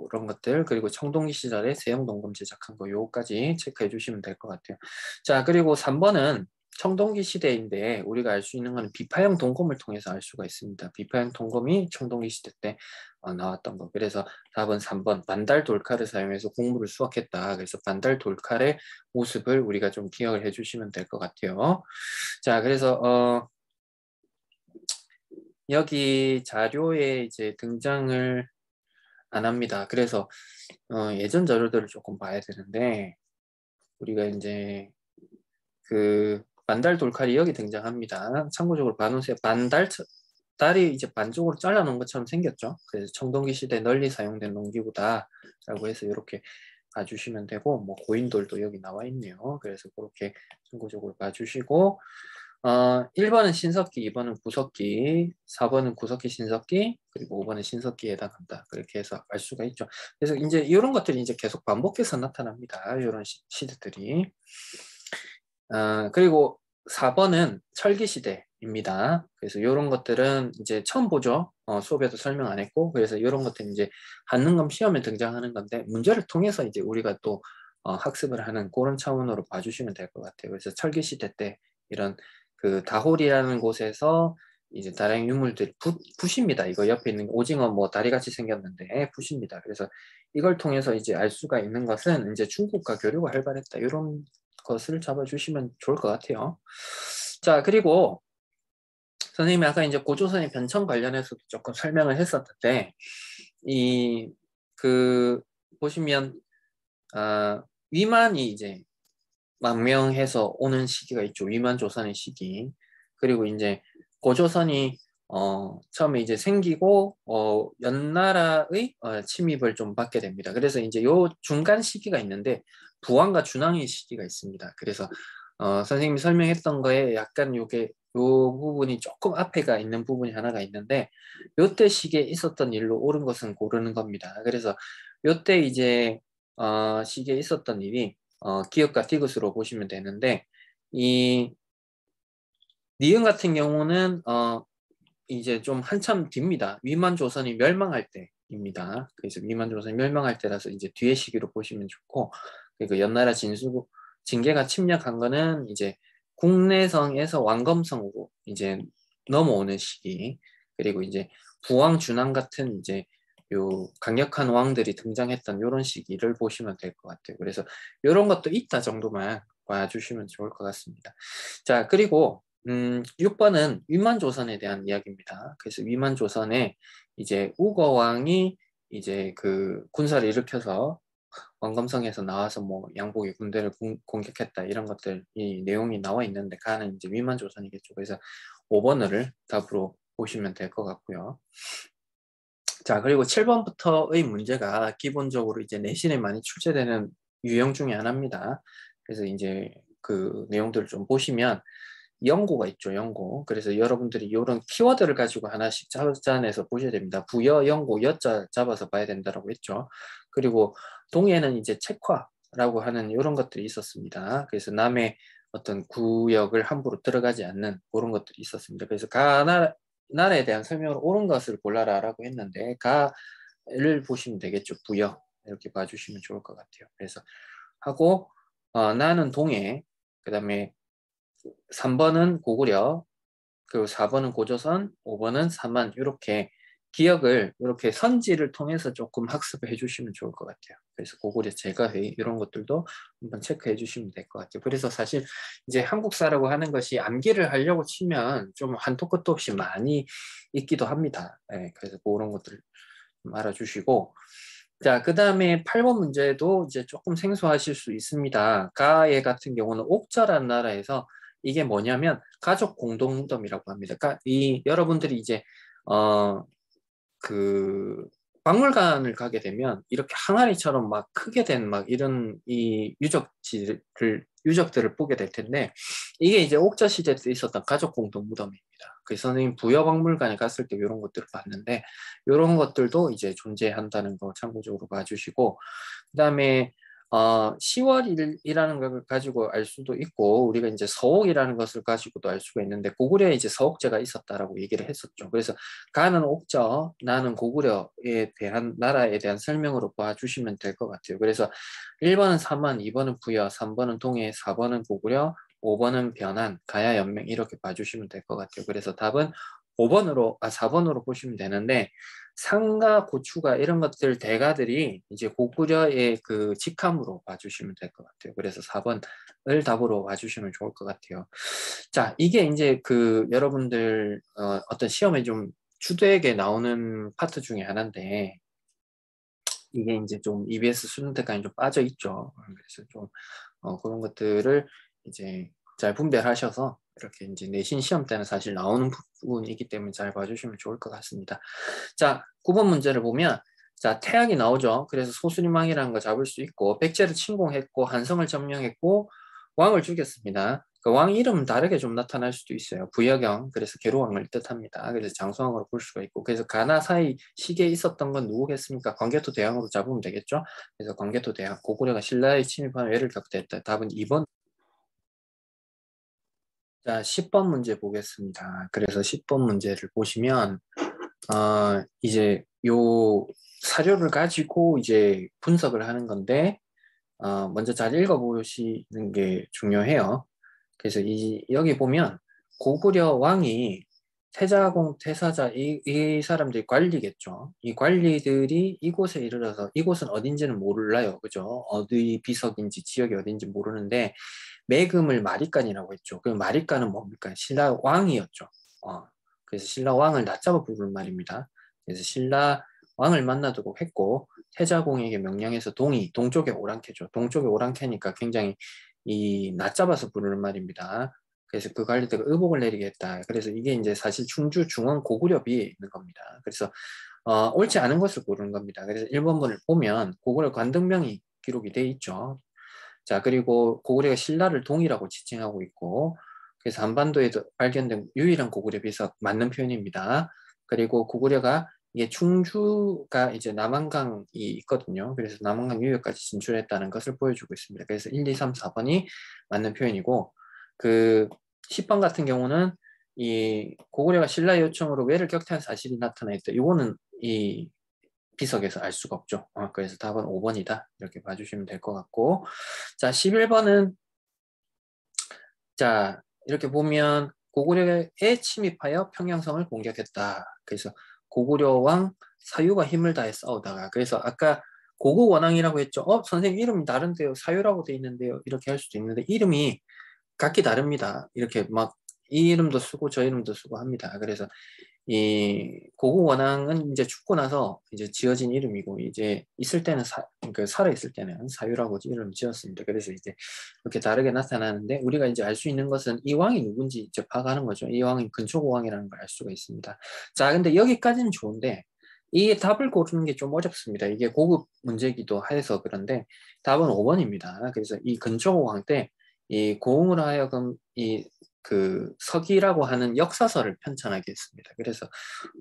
Speaker 1: 그런 것들, 그리고 청동기 시절에 세영동검 제작한 거 요거까지 체크해 주시면 될 것 같아요. 자, 그리고 3번은 청동기 시대인데 우리가 알 수 있는 건 비파형 동검을 통해서 알 수가 있습니다. 비파형 동검이 청동기 시대 때 나왔던 거. 그래서 답은 3번 반달 돌칼을 사용해서 곡물을 수확했다. 그래서 반달 돌칼의 모습을 우리가 좀 기억을 해주시면 될 것 같아요. 자, 그래서 여기 자료에 이제 등장을 안 합니다. 그래서 예전 자료들을 조금 봐야 되는데 우리가 이제 그 반달 돌칼이 여기 등장합니다. 참고적으로 봐놓으세요. 달이 이제 반쪽으로 잘라놓은 것처럼 생겼죠. 그래서 청동기 시대 널리 사용된 농기구다라고 해서 이렇게 봐주시면 되고, 뭐 고인돌도 여기 나와 있네요. 그래서 그렇게 참고적으로 봐주시고, 1번은 신석기, 2번은 구석기, 4번은 구석기 신석기, 그리고 5번은 신석기에 해당한다. 그렇게 해서 알 수가 있죠. 그래서 이제 이런 것들이 이제 계속 반복해서 나타납니다. 이런 시대들이. 그리고 4번은 철기시대입니다. 그래서 이런 것들은 이제 처음 보죠. 수업에도 설명 안 했고, 그래서 이런 것들은 이제 한능검 시험에 등장하는 건데, 문제를 통해서 이제 우리가 또 학습을 하는 그런 차원으로 봐주시면 될 것 같아요. 그래서 철기시대 때 이런 그 다홀이라는 곳에서 이제 다량의 유물들이 붓입니다. 이거 옆에 있는 오징어 뭐 다리같이 생겼는데 붓입니다. 그래서 이걸 통해서 이제 알 수가 있는 것은 이제 중국과 교류가 활발했다. 이런 것을 잡아주시면 좋을 것 같아요. 자, 그리고 선생님이 아까 이제 고조선의 변천 관련해서도 조금 설명을 했었는데, 보시면, 위만이 이제 망명해서 오는 시기가 있죠. 위만 조선의 시기. 그리고 이제 고조선이 처음에 이제 생기고 연나라의 침입을 좀 받게 됩니다. 그래서 이제 요 중간 시기가 있는데 부왕과 준왕의 시기가 있습니다. 그래서 선생님이 설명했던 거에 약간 요게 요 부분이 조금 앞에가 있는 부분이 하나가 있는데 요때 시기에 있었던 일로 옳은 것은 고르는 겁니다. 그래서 요때 이제 시기에 있었던 일이 기역과 티귿으로 보시면 되는데 이 니은 같은 경우는 이제 좀 한참 뒤입니다. 위만 조선이 멸망할 때입니다. 그래서 위만 조선이 멸망할 때라서 이제 뒤의 시기로 보시면 좋고, 그리고 연나라 징계가 침략한 거는 이제 국내성에서 왕검성으로 이제 넘어오는 시기, 그리고 이제 부왕 준왕 같은 이제 요 강력한 왕들이 등장했던 이런 시기를 보시면 될 것 같아요. 그래서 이런 것도 있다 정도만 봐주시면 좋을 것 같습니다. 자, 그리고 6번은 위만조선에 대한 이야기입니다. 그래서 위만조선에 이제 우거왕이 이제 그 군사를 일으켜서 왕검성에서 나와서 뭐 양복의 군대를 공격했다 이런 것들 이 내용이 나와 있는데 가는 이제 위만조선이겠죠. 그래서 5번을 답으로 보시면 될 것 같고요. 자, 그리고 7번부터의 문제가 기본적으로 이제 내신에 많이 출제되는 유형 중에 하나입니다. 그래서 이제 그 내용들을 좀 보시면 연고가 있죠, 연고. 그래서 여러분들이 이런 키워드를 가지고 하나씩 찾아내서 보셔야 됩니다. 부여, 연고, 여자 잡아서 봐야 된다고 했죠. 그리고 동해는 이제 책화라고 하는 이런 것들이 있었습니다. 그래서 남의 어떤 구역을 함부로 들어가지 않는 그런 것들이 있었습니다. 그래서 나라에 대한 설명을 옳은 것을 골라라라고 했는데 가를 보시면 되겠죠. 부여 이렇게 봐주시면 좋을 것 같아요. 그래서 하고 나는 동해, 그 다음에 3번은 고구려, 그리고 4번은 고조선, 5번은 삼만 이렇게 기억을 이렇게 선지를 통해서 조금 학습해 주시면 좋을 것 같아요. 그래서 고구려 제가회의 이런 것들도 한번 체크해 주시면 될 것 같아요. 그래서 사실 이제 한국사라고 하는 것이 암기를 하려고 치면 좀 한도 끝도 없이 많이 있기도 합니다. 네, 그래서 그런 것들 좀 알아주시고, 자, 그 다음에 8번 문제도 이제 조금 생소하실 수 있습니다. 가에 같은 경우는 옥저라는 나라에서 이게 뭐냐면 가족 공동무덤이라고 합니다. 그러니까 이 여러분들이 이제 그 박물관을 가게 되면 이렇게 항아리처럼 막 크게 된 막 이런 이 유적들을 보게 될 텐데, 이게 이제 옥저 시대 때 있었던 가족 공동 무덤입니다. 그래서 선생님 부여박물관에 갔을 때 이런 것들을 봤는데, 이런 것들도 이제 존재한다는 거 참고적으로 봐주시고, 그다음에 10월이라는 걸 가지고 알 수도 있고, 우리가 이제 서옥이라는 것을 가지고도 알 수가 있는데, 고구려에 이제 서옥제가 있었다라고 얘기를 했었죠. 그래서 가는 옥저, 나는 고구려에 대한 나라에 대한 설명으로 봐주시면 될 것 같아요. 그래서 1번은 삼원, 2번은 부여, 3번은 동해, 4번은 고구려, 5번은 변한, 가야 연맹 이렇게 봐주시면 될 것 같아요. 그래서 답은 4번으로 보시면 되는데, 상가, 고추가 이런 것들 대가들이 이제 고구려의 그 직함으로 봐주시면 될 것 같아요. 그래서 4번을 답으로 봐주시면 좋을 것 같아요. 자, 이게 이제 그 여러분들 어떤 시험에 좀 주되게 나오는 파트 중에 하나인데, 이게 이제 좀 EBS 수능 때까지 좀 빠져 있죠. 그래서 좀 그런 것들을 이제 잘 분별하셔서 이렇게 이제 내신 시험 때는 사실 나오는 부분이기 때문에 잘 봐주시면 좋을 것 같습니다. 자, 9번 문제를 보면, 자, 태양이 나오죠. 그래서 소수림왕이라는 거 잡을 수 있고, 백제를 침공했고, 한성을 점령했고, 왕을 죽였습니다. 그 왕 이름은 다르게 좀 나타날 수도 있어요. 부여경, 그래서 계로왕을 뜻합니다. 그래서 장수왕으로 볼 수가 있고, 그래서 가나 사이 시기에 있었던 건 누구겠습니까? 광개토 대왕으로 잡으면 되겠죠. 그래서 광개토 대왕, 고구려가 신라에 침입한 외를 겪었다. 답은 2번. 자, 10번 문제 보겠습니다. 그래서 10번 문제를 보시면, 이제 요 사료를 가지고 이제 분석을 하는 건데, 먼저 잘 읽어보시는 게 중요해요. 그래서 여기 보면 고구려 왕이 태자공, 태사자 이 사람들이 관리겠죠. 이 관리들이 이곳에 이르러서, 이곳은 어딘지는 몰라요. 그죠? 어디 비석인지 지역이 어딘지 모르는데 매금을 마리간이라고 했죠. 그 마리간은 뭡니까? 신라 왕이었죠. 그래서 신라 왕을 낮잡아 부르는 말입니다. 그래서 신라 왕을 만나도록 했고, 태자공에게 명령해서 동쪽에 오랑캐죠. 동쪽에 오랑캐니까 굉장히 낮잡아서 부르는 말입니다. 그래서 그 관리대가 의복을 내리겠다. 그래서 이게 이제 사실 충주 중원 고구려비에 있는 겁니다. 그래서 옳지 않은 것을 고르는 겁니다. 그래서 1번문을 보면 고구려 관등명이 기록이 돼 있죠. 자, 그리고 고구려가 신라를 동이라고 지칭하고 있고, 그래서 한반도에도 발견된 유일한 고구려 비석 맞는 표현입니다. 그리고 고구려가 이게 충주가 이제 남한강이 있거든요. 그래서 남한강 유역까지 진출했다는 것을 보여주고 있습니다. 그래서 1, 2, 3, 4번이 맞는 표현이고, 그 10번 같은 경우는 이 고구려가 신라 요청으로 외를 격퇴한 사실이 나타나 있다. 이거는 이 비석에서 알 수가 없죠. 그래서 답은 5번이다. 이렇게 봐주시면 될 것 같고, 자, 11번은 자, 이렇게 보면 고구려에 침입하여 평양성을 공격했다. 그래서 고구려 왕 사유가 힘을 다해 싸우다가, 그래서 아까 고구 원왕이라고 했죠. 선생님 이름이 다른데요. 사유라고 돼 있는데요. 이렇게 할 수도 있는데 이름이 각기 다릅니다. 이렇게 막 이 이름도 쓰고 저 이름도 쓰고 합니다. 그래서 이 고구 원앙은 이제 죽고 나서 이제 지어진 이름이고, 이제 있을 때는 그 살아 있을 때는 사유라고 이름 지었습니다. 그래서 이제 이렇게 다르게 나타나는데, 우리가 이제 알 수 있는 것은 이 왕이 누군지 이제 파악하는 거죠. 이 왕이 근초고 왕이라는 걸 알 수가 있습니다. 자, 근데 여기까지는 좋은데 이 답을 고르는 게 좀 어렵습니다. 이게 고급 문제기도 해서 그런데 답은 5번입니다. 그래서 이 근초고 왕 때 이 고흥으로 하여금 이 그 서기라고 하는 역사서를 편찬하게 했습니다. 그래서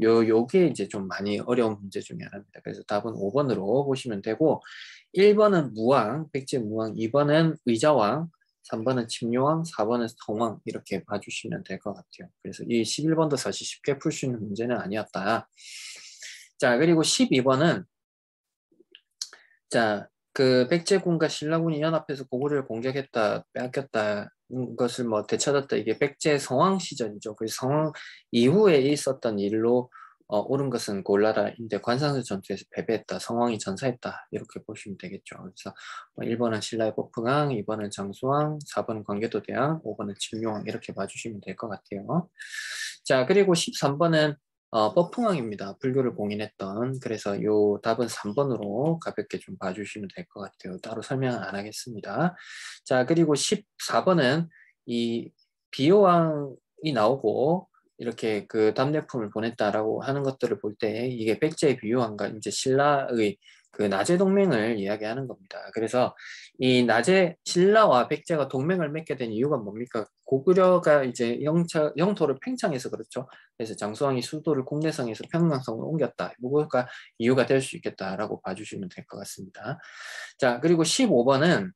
Speaker 1: 요게 이제 좀 많이 어려운 문제 중에 하나입니다. 그래서 답은 5번으로 보시면 되고, 1번은 무왕, 백제 무왕, 2번은 의자왕, 3번은 침묘왕, 4번은 성왕 이렇게 봐주시면 될 것 같아요. 그래서 이 11번도 사실 쉽게 풀 수 있는 문제는 아니었다. 자, 그리고 12번은 자, 그 백제군과 신라군이 연합해서 고구려를 공격했다, 빼앗겼다 것을 뭐 되찾았다. 이게 백제 성왕 시절이죠. 그 성왕 이후에 있었던 일로 옳은 것은 골라라인데 관상서 전투에서 패배했다. 성왕이 전사했다. 이렇게 보시면 되겠죠. 그래서 1번은 신라의 폭풍왕, 2번은 장수왕, 4번은 광개토대왕, 5번은 침룡왕 이렇게 봐주시면 될 것 같아요. 자, 그리고 13번은 폭풍왕입니다. 불교를 공인했던. 그래서 이 답은 3번으로 가볍게 좀 봐주시면 될 것 같아요. 따로 설명은 안 하겠습니다. 자, 그리고 14번은 이 비호왕이 나오고 이렇게 그 답례품을 보냈다라고 하는 것들을 볼 때 이게 백제의 비유왕과 이제 신라의 그 나제 동맹을 이야기하는 겁니다. 그래서 이 나제 신라와 백제가 동맹을 맺게 된 이유가 뭡니까? 고구려가 이제 영토를 팽창해서 그렇죠. 그래서 장수왕이 수도를 공내성에서 평강성으로 옮겼다. 뭐가 이유가 될 수 있겠다라고 봐주시면 될 것 같습니다. 자, 그리고 15번은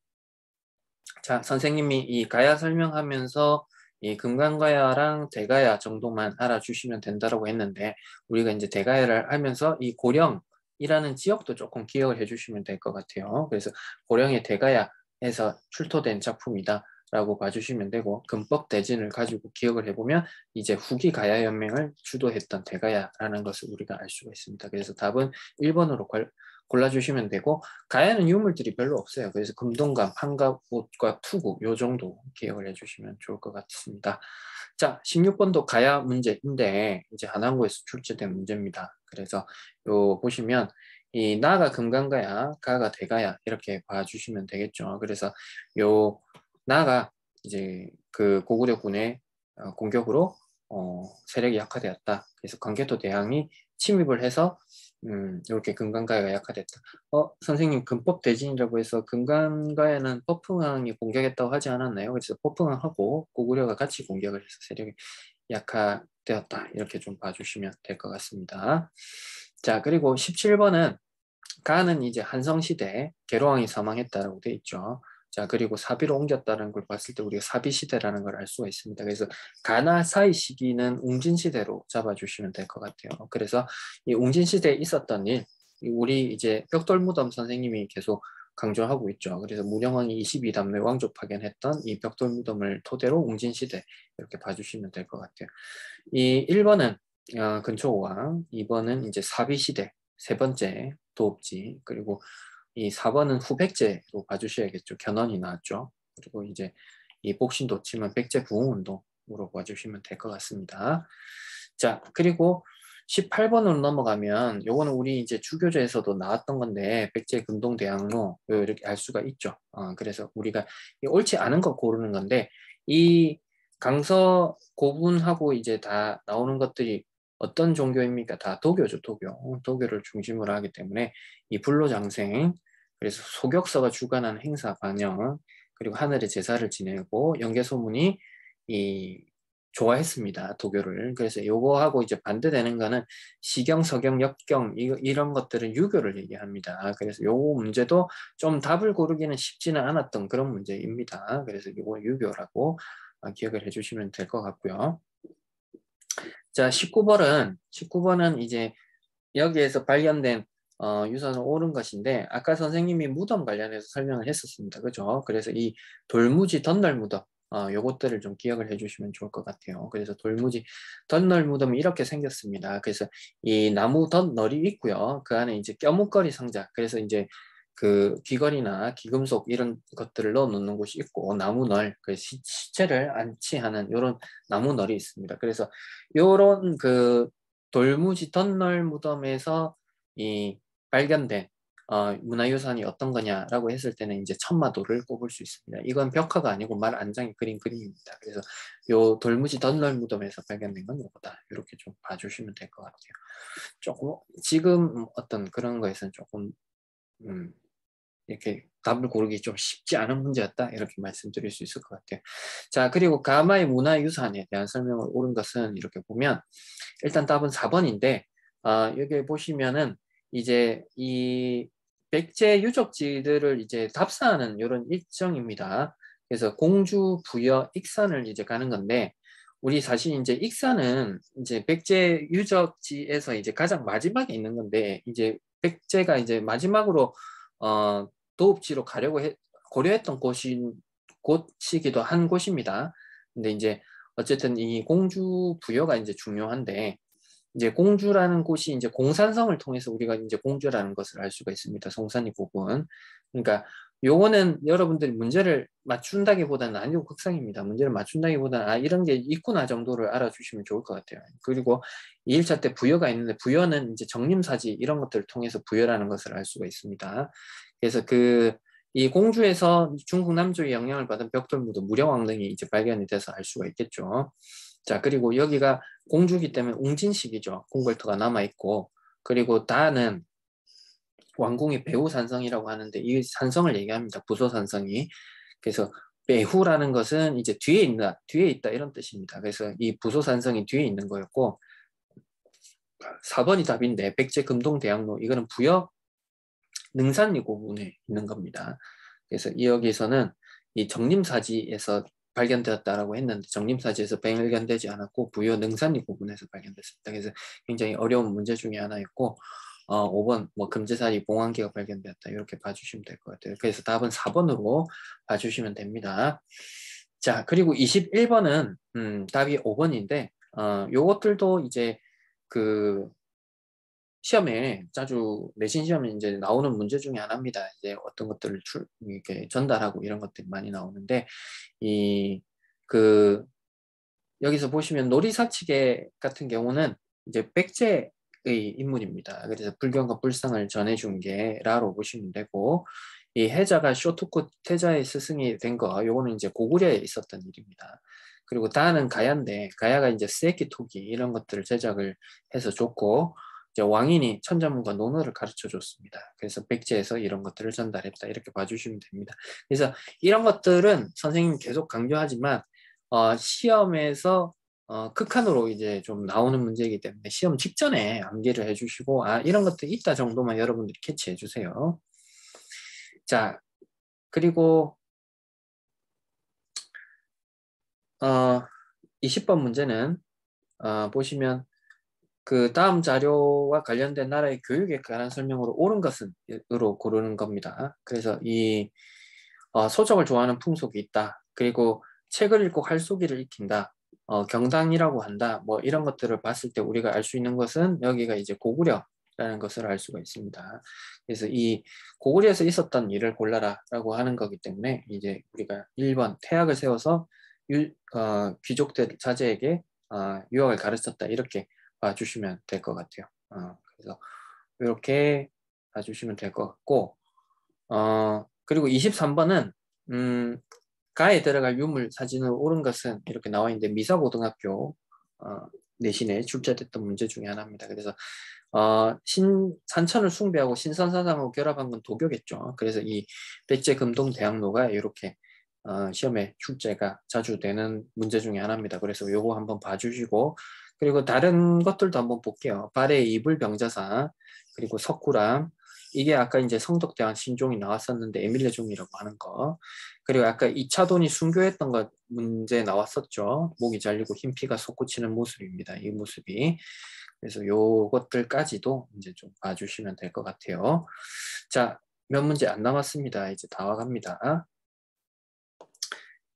Speaker 1: 자, 선생님이 이 가야 설명하면서 이 금강가야랑 대가야 정도만 알아주시면 된다고 했는데 우리가 이제 대가야를 하면서 이 고령이라는 지역도 조금 기억을 해주시면 될 것 같아요. 그래서 고령의 대가야에서 출토된 작품이다. 라고 봐주시면 되고 금법대진을 가지고 기억을 해보면 이제 후기 가야연맹을 주도했던 대가야라는 것을 우리가 알 수가 있습니다. 그래서 답은 1번으로 골라주시면 되고 가야는 유물들이 별로 없어요. 그래서 금동감, 판갑옷과 투구 요 정도 기억을 해주시면 좋을 것 같습니다. 자, 16번도 가야 문제인데 이제 한항구에서 출제된 문제입니다. 그래서 요 보시면 이 나가 금강가야, 가가 대가야 이렇게 봐주시면 되겠죠. 그래서 요 나가 이제 그 고구려군의 공격으로 세력이 약화되었다. 그래서 광개토 대왕이 침입을 해서 이렇게 금강가야가 약화됐다. 선생님 금법 대진이라고 해서 금강가야는 폭풍왕이 공격했다고 하지 않았나요? 그래서 폭풍왕하고 고구려가 같이 공격을 해서 세력이 약화되었다. 이렇게 좀 봐주시면 될 것 같습니다. 자, 그리고 17번은 가는 이제 한성시대 계로왕이 사망했다라고 되어 있죠. 자, 그리고 사비로 옮겼다는 걸 봤을 때 우리가 사비시대라는 걸 알 수가 있습니다. 그래서 가나 사이 시기는 웅진시대로 잡아주시면 될 것 같아요. 그래서 이 웅진시대에 있었던 일, 우리 이제 벽돌무덤 선생님이 계속 강조하고 있죠. 그래서 문영왕이 22담내 왕족 파견했던 이 벽돌무덤을 토대로 웅진시대 이렇게 봐주시면 될 것 같아요. 이 1번은 근초왕, 2번은 이제 사비시대, 세 번째 도읍지, 그리고 이 4번은 후백제로 봐주셔야겠죠. 견훤이 나왔죠. 그리고 이제 이 복신도 치면 백제 부흥운동으로 봐주시면 될 것 같습니다. 자, 그리고 18번으로 넘어가면 요거는 우리 이제 주교조에서도 나왔던 건데 백제 금동대항로 이렇게 알 수가 있죠. 그래서 우리가 옳지 않은 거 고르는 건데 이 강서 고분하고 이제 다 나오는 것들이 어떤 종교입니까? 다 도교죠, 도교. 도교를 중심으로 하기 때문에 이 불로장생, 그래서 소격서가 주관하는 행사 반영, 그리고 하늘의 제사를 지내고 연개소문이 이 좋아했습니다, 도교를. 그래서 요거하고 이제 반대되는 거는 시경, 서경, 역경 이런 것들은 유교를 얘기합니다. 그래서 요 문제도 좀 답을 고르기는 쉽지는 않았던 그런 문제입니다. 그래서 요거 유교라고 기억을 해주시면 될 것 같고요. 자, 19번은 이제 여기에서 발견된 유산은 옳은 것인데 아까 선생님이 무덤 관련해서 설명을 했었습니다. 그죠? 그래서 이 돌무지 덧널 무덤 요것들을 좀 기억을 해주시면 좋을 것 같아요. 그래서 돌무지 덧널 무덤이 이렇게 생겼습니다. 그래서 이 나무 덧널이 있고요. 그 안에 이제 껴묵거리 상자, 그래서 이제 그 귀걸이나 귀금속 이런 것들을 넣어 놓는 곳이 있고 나무널, 그 시체를 안치하는 이런 나무널이 있습니다. 그래서 요런 그 돌무지 덧널 무덤에서 이 발견된 문화유산이 어떤 거냐라고 했을 때는 이제 천마도를 꼽을 수 있습니다. 이건 벽화가 아니고 말 안장에 그린 그림입니다. 그래서 요 돌무지 덧널 무덤에서 발견된 건 요거다. 이렇게 좀 봐주시면 될 것 같아요. 조금 지금 어떤 그런 거에서는 조금 이렇게 답을 고르기 좀 쉽지 않은 문제였다 이렇게 말씀드릴 수 있을 것 같아요. 자, 그리고 가마의 문화유산에 대한 설명을 옳은 것은 이렇게 보면 일단 답은 4번인데 여기 보시면은 이제 이 백제 유적지들을 이제 답사하는 이런 일정입니다. 그래서 공주, 부여, 익산을 이제 가는 건데 우리 사실 이제 익산은 이제 백제 유적지에서 이제 가장 마지막에 있는 건데 이제 백제가 이제 마지막으로 도읍지로 가려고 고려했던 곳이기도 한 곳입니다. 근데 이제 어쨌든 이 공주 부여가 이제 중요한데 이제 공주라는 곳이 이제 공산성을 통해서 우리가 이제 공주라는 것을 알 수가 있습니다. 송산이 부분. 그러니까 요거는 여러분들이 문제를 맞춘다기보다는 난이도 극상입니다. 문제를 맞춘다기보다는 아 이런 게 있구나 정도를 알아주시면 좋을 것 같아요. 그리고 2일차 때 부여가 있는데 부여는 이제 정림사지 이런 것들을 통해서 부여라는 것을 알 수가 있습니다. 그래서 이 공주에서 중국 남조의 영향을 받은 벽돌무도 무령왕릉이 이제 발견이 돼서 알 수가 있겠죠. 자, 그리고 여기가 공주기 때문에 웅진식이죠. 궁궐터가 남아있고, 그리고 다는 왕궁의 배후 산성이라고 하는데 이 산성을 얘기합니다. 부소 산성이. 그래서 배후라는 것은 이제 뒤에 있다 이런 뜻입니다. 그래서 이 부소 산성이 뒤에 있는 거였고 4번이 답인데 백제 금동 대학로 이거는 부여 능산리 고군에 있는 겁니다. 그래서 여기서는 이 정림사지에서 발견되었다라고 했는데 정림사지에서 발견되지 않았고 부여 능산리 고군에서 발견됐습니다. 그래서 굉장히 어려운 문제 중에 하나였고 5번 뭐 금제사리 봉황기가 발견되었다 이렇게 봐주시면 될 것 같아요. 그래서 답은 4번으로 봐주시면 됩니다. 자, 그리고 21번은 답이 5번인데 요것들도 이제 그 시험에 자주 내신 시험에 이제 나오는 문제 중에 하나입니다. 이제 어떤 것들을 이렇게 전달하고 이런 것들이 많이 나오는데 여기서 보시면 놀이사치계 같은 경우는 이제 백제의 인물입니다. 그래서 불경과 불상을 전해준 게 라로 보시면 되고 이 해자가 쇼트코 태자의 스승이 된 거 요거는 이제 고구려에 있었던 일입니다. 그리고 다는 가야인데 가야가 이제 스에키 토기 이런 것들을 제작을 해서 줬고 이제 왕인이 천자문과 논어를 가르쳐 줬습니다. 그래서 백제에서 이런 것들을 전달했다 이렇게 봐주시면 됩니다. 그래서 이런 것들은 선생님이 계속 강조하지만 시험에서 극한으로 이제 좀 나오는 문제이기 때문에 시험 직전에 암기를 해주시고 아 이런 것들이 있다 정도만 여러분들이 캐치해 주세요. 자 그리고 20번 문제는 보시면 그 다음 자료와 관련된 나라의 교육에 관한 설명으로 옳은 것은으로 고르는 겁니다. 그래서 이 소적을 좋아하는 풍속이 있다. 그리고 책을 읽고 활쏘기를 익힌다. 경당이라고 한다. 뭐 이런 것들을 봤을 때 우리가 알 수 있는 것은 여기가 이제 고구려라는 것을 알 수가 있습니다. 그래서 이 고구려에서 있었던 일을 골라라라고 하는 거기 때문에 이제 우리가 1번 태학을 세워서 귀족들 자제에게 유학을 가르쳤다 이렇게 봐주시면 될 것 같아요. 그래서 이렇게 봐주시면 될 것 같고 그리고 23번은 가에 들어갈 유물 사진으로 옳은 것은 이렇게 나와 있는데 미사고등학교 내신에 출제됐던 문제 중에 하나입니다. 그래서 산천을 숭배하고 신선사상을 결합한 건 도교겠죠. 그래서 이 백제 금동 대학로가 이렇게 시험에 출제가 자주 되는 문제 중에 하나입니다. 그래서 요거 한번 봐주시고 그리고 다른 것들도 한번 볼게요. 발해 이불병자사 그리고 석굴암 이게 아까 이제 성덕대왕 신종이 나왔었는데 에밀레종이라고 하는 거 그리고 아까 2차돈이 순교했던 것 문제 나왔었죠. 목이 잘리고 흰피가 솟구치는 모습입니다. 이 모습이 그래서 요것들까지도 이제 좀 봐주시면 될 것 같아요. 자, 몇 문제 안 남았습니다. 이제 다 와갑니다.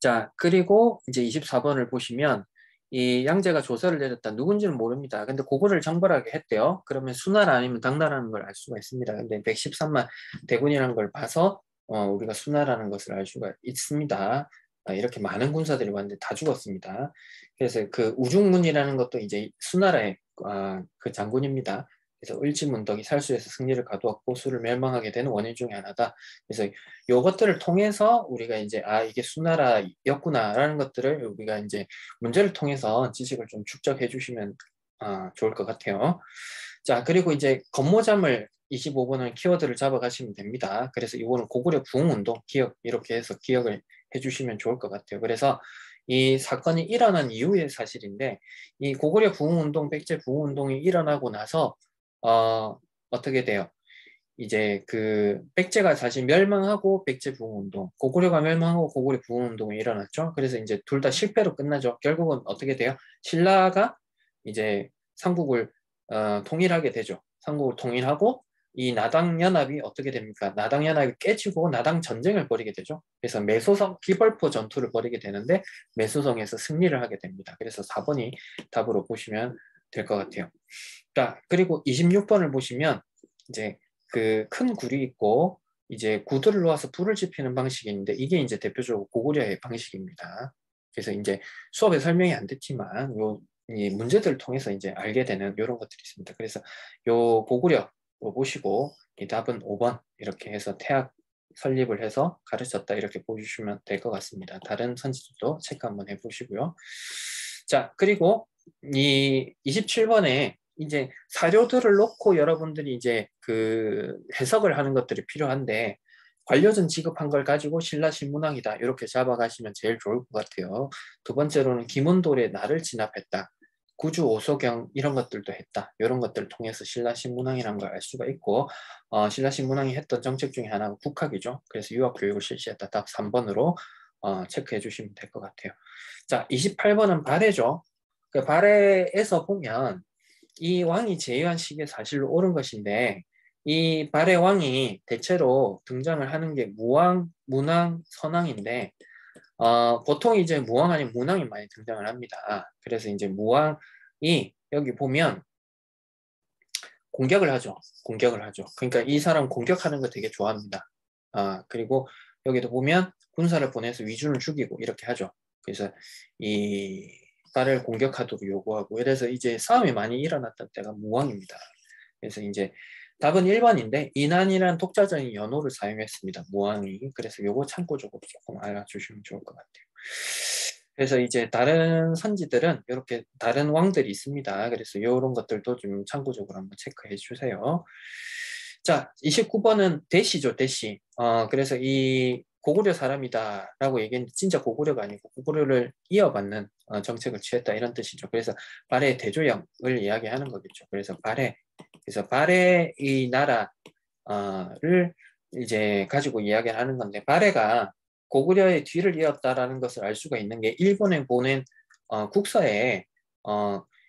Speaker 1: 자, 그리고 이제 24번을 보시면 이 양제가 조서를 내렸다. 누군지는 모릅니다. 근데 그거를 정벌하게 했대요. 그러면 수나라 아니면 당나라는 걸 알 수가 있습니다. 근데 113만 대군이라는 걸 봐서 우리가 수나라는 것을 알 수가 있습니다. 이렇게 많은 군사들이 왔는데 다 죽었습니다. 그래서 그 우중문이라는 것도 이제 수나라의 그 장군입니다. 그래서 을지문덕이 살수에서 승리를 가두었고 수를 멸망하게 되는 원인 중에 하나다. 그래서 요것들을 통해서 우리가 이제 이게 수나라였구나라는 것들을 우리가 이제 문제를 통해서 지식을 좀 축적해 주시면 좋을 것 같아요. 자, 그리고 이제 건모잠을 25번은 키워드를 잡아가시면 됩니다. 그래서 이거는 고구려 부흥운동 기억 이렇게 해서 기억을 해주시면 좋을 것 같아요. 그래서 이 사건이 일어난 이후의 사실인데 이 고구려 부흥운동, 백제 부흥운동이 일어나고 나서 어떻게 돼요? 이제 그 백제가 사실 멸망하고 백제 부흥운동, 고구려가 멸망하고 고구려 부흥운동이 일어났죠. 그래서 이제 둘 다 실패로 끝나죠. 결국은 어떻게 돼요? 신라가 이제 삼국을 통일하게 되죠. 삼국을 통일하고 이 나당연합이 어떻게 됩니까? 나당연합이 깨지고 나당 전쟁을 벌이게 되죠. 그래서 매소성 기벌포 전투를 벌이게 되는데 매소성에서 승리를 하게 됩니다. 그래서 4번이 답으로 보시면 될 것 같아요. 자, 그리고 26번을 보시면 이제 그 큰 굴이 있고 이제 구두를 놓아서 불을 지피는 방식인데 이게 이제 대표적으로 고구려의 방식입니다. 그래서 이제 수업에 설명이 안 됐지만 이 문제들을 통해서 이제 알게 되는 이런 것들이 있습니다. 그래서 요 고구려 보시고 이 답은 5번 이렇게 해서 태학 설립을 해서 가르쳤다 이렇게 보여주시면 될 것 같습니다. 다른 선지들도 체크 한번 해보시고요. 자, 그리고 이 27번에 이제 사료들을 놓고 여러분들이 이제 그 해석을 하는 것들이 필요한데 관료전 지급한 걸 가지고 신라신문왕이다 이렇게 잡아가시면 제일 좋을 것 같아요. 두 번째로는 김은돌의 나를 진압했다. 구주 오소경 이런 것들도 했다. 이런 것들을 통해서 신라신문왕이라는 걸 알 수가 있고 신라신문왕이 했던 정책 중에 하나가 국학이죠. 그래서 유학교육을 실시했다. 답 3번으로 체크해 주시면 될 것 같아요. 자, 28번은 발해죠. 그 발해에서 보면 이 왕이 제위한 시기에 사실로 옳은 것인데 이 발해 왕이 대체로 등장을 하는 게 무왕, 문왕, 선왕인데 보통 이제 무왕 아니면 문왕이 많이 등장을 합니다. 그래서 이제 무왕이 여기 보면 공격을 하죠. 공격을 하죠. 그러니까 이 사람 공격하는 거 되게 좋아합니다. 그리고 여기도 보면 군사를 보내서 위준을 죽이고 이렇게 하죠. 그래서 이 딸을 공격하도록 요구하고 그래서 이제 싸움이 많이 일어났던 때가 무왕입니다. 그래서 이제 답은 1번인데 이난이라는 독자적인 연호를 사용했습니다. 무왕이. 그래서 요거 참고적으로 조금 알아주시면 좋을 것 같아요. 그래서 이제 다른 선지들은 이렇게 다른 왕들이 있습니다. 그래서 이런 것들도 좀 참고적으로 한번 체크해 주세요. 자, 29번은 대시죠, 대시. 그래서 이 고구려 사람이다라고 얘기했는데 진짜 고구려가 아니고 고구려를 이어받는 정책을 취했다 이런 뜻이죠. 그래서 발해 대조영을 이야기하는 거겠죠. 그래서 발해 이 나라를 이제 가지고 이야기를 하는 건데 발해가 고구려의 뒤를 이었다라는 것을 알 수가 있는 게 일본에 보낸 국서에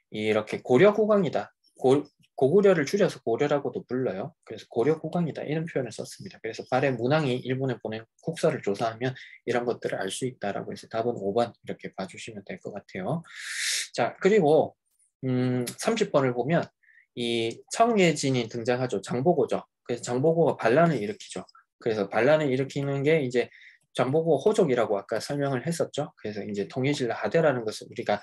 Speaker 1: 이렇게 고려국왕이다. 고구려를 줄여서 고려라고도 불러요. 그래서 고려국왕이다 이런 표현을 썼습니다. 그래서 발해 문왕이 일본에 보낸 국서를 조사하면 이런 것들을 알 수 있다라고 해서 답은 5번 이렇게 봐주시면 될 것 같아요. 자, 그리고 30번을 보면 이 청예진이 등장하죠. 장보고죠. 그래서 장보고가 반란을 일으키죠. 그래서 반란을 일으키는 게 이제 장보고 호족이라고 아까 설명을 했었죠. 그래서 이제 통일신라 하대라는 것을 우리가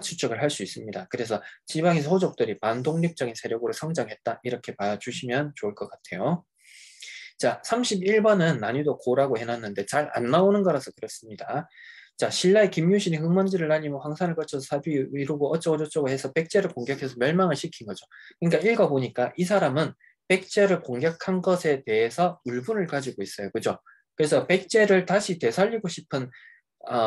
Speaker 1: 추측을 할 수 있습니다. 그래서 지방에서 호족들이 반독립적인 세력으로 성장했다. 이렇게 봐주시면 좋을 것 같아요. 자, 31번은 난이도 고라고 해놨는데 잘 안 나오는 거라서 그렇습니다. 자, 신라의 김유신이 흙먼지를 날리며 황산을 거쳐서 사비 이루고 어쩌고저쩌고 해서 백제를 공격해서 멸망을 시킨 거죠. 그러니까 읽어보니까 이 사람은 백제를 공격한 것에 대해서 울분을 가지고 있어요. 그죠? 그래서 백제를 다시 되살리고 싶은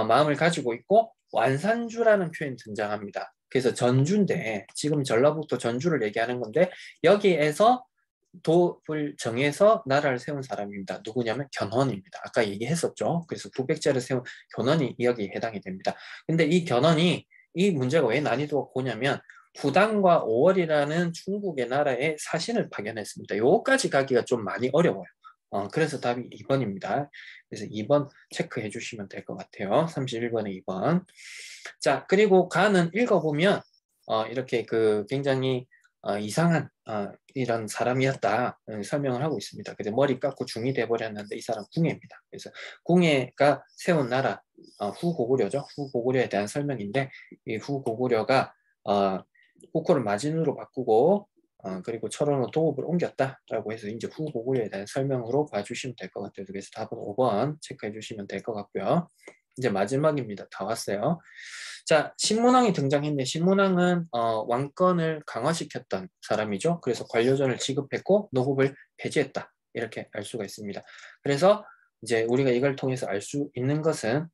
Speaker 1: 마음을 가지고 있고 완산주라는 표현이 등장합니다. 그래서 전주인데 지금 전라북도 전주를 얘기하는 건데 여기에서 도를 정해서 나라를 세운 사람입니다. 누구냐면 견훤입니다. 아까 얘기했었죠. 그래서 부백제를 세운 견훤이 여기에 해당이 됩니다. 근데 이 견훤이 이 문제가 왜 난이도가 고냐면 후당과 오월이라는 중국의 나라에 사신을 파견했습니다. 요거까지 가기가 좀 많이 어려워요. 그래서 답이 2번입니다. 그래서 2번 체크해 주시면 될 것 같아요. 31번에 2번. 자, 그리고 가는 읽어보면 이렇게 그 굉장히 이상한 이런 사람이었다 설명을 하고 있습니다. 근데 머리 깎고 중이 돼버렸는데 이 사람 궁예입니다. 그래서 궁예가 세운 나라 후고구려죠. 후고구려에 대한 설명인데 이 후고구려가 국호를 마진으로 바꾸고 그리고 철원으로 도읍을 옮겼다라고 해서 이제 후고구려에 대한 설명으로 봐주시면 될 것 같아요. 그래서 답은 5번 체크해 주시면 될 것 같고요. 이제 마지막입니다. 다 왔어요. 자, 신문왕이 등장했는데 신문왕은 왕권을 강화시켰던 사람이죠. 그래서 관료전을 지급했고 노급을 폐지했다. 이렇게 알 수가 있습니다. 그래서 이제 우리가 이걸 통해서 알 수 있는 것은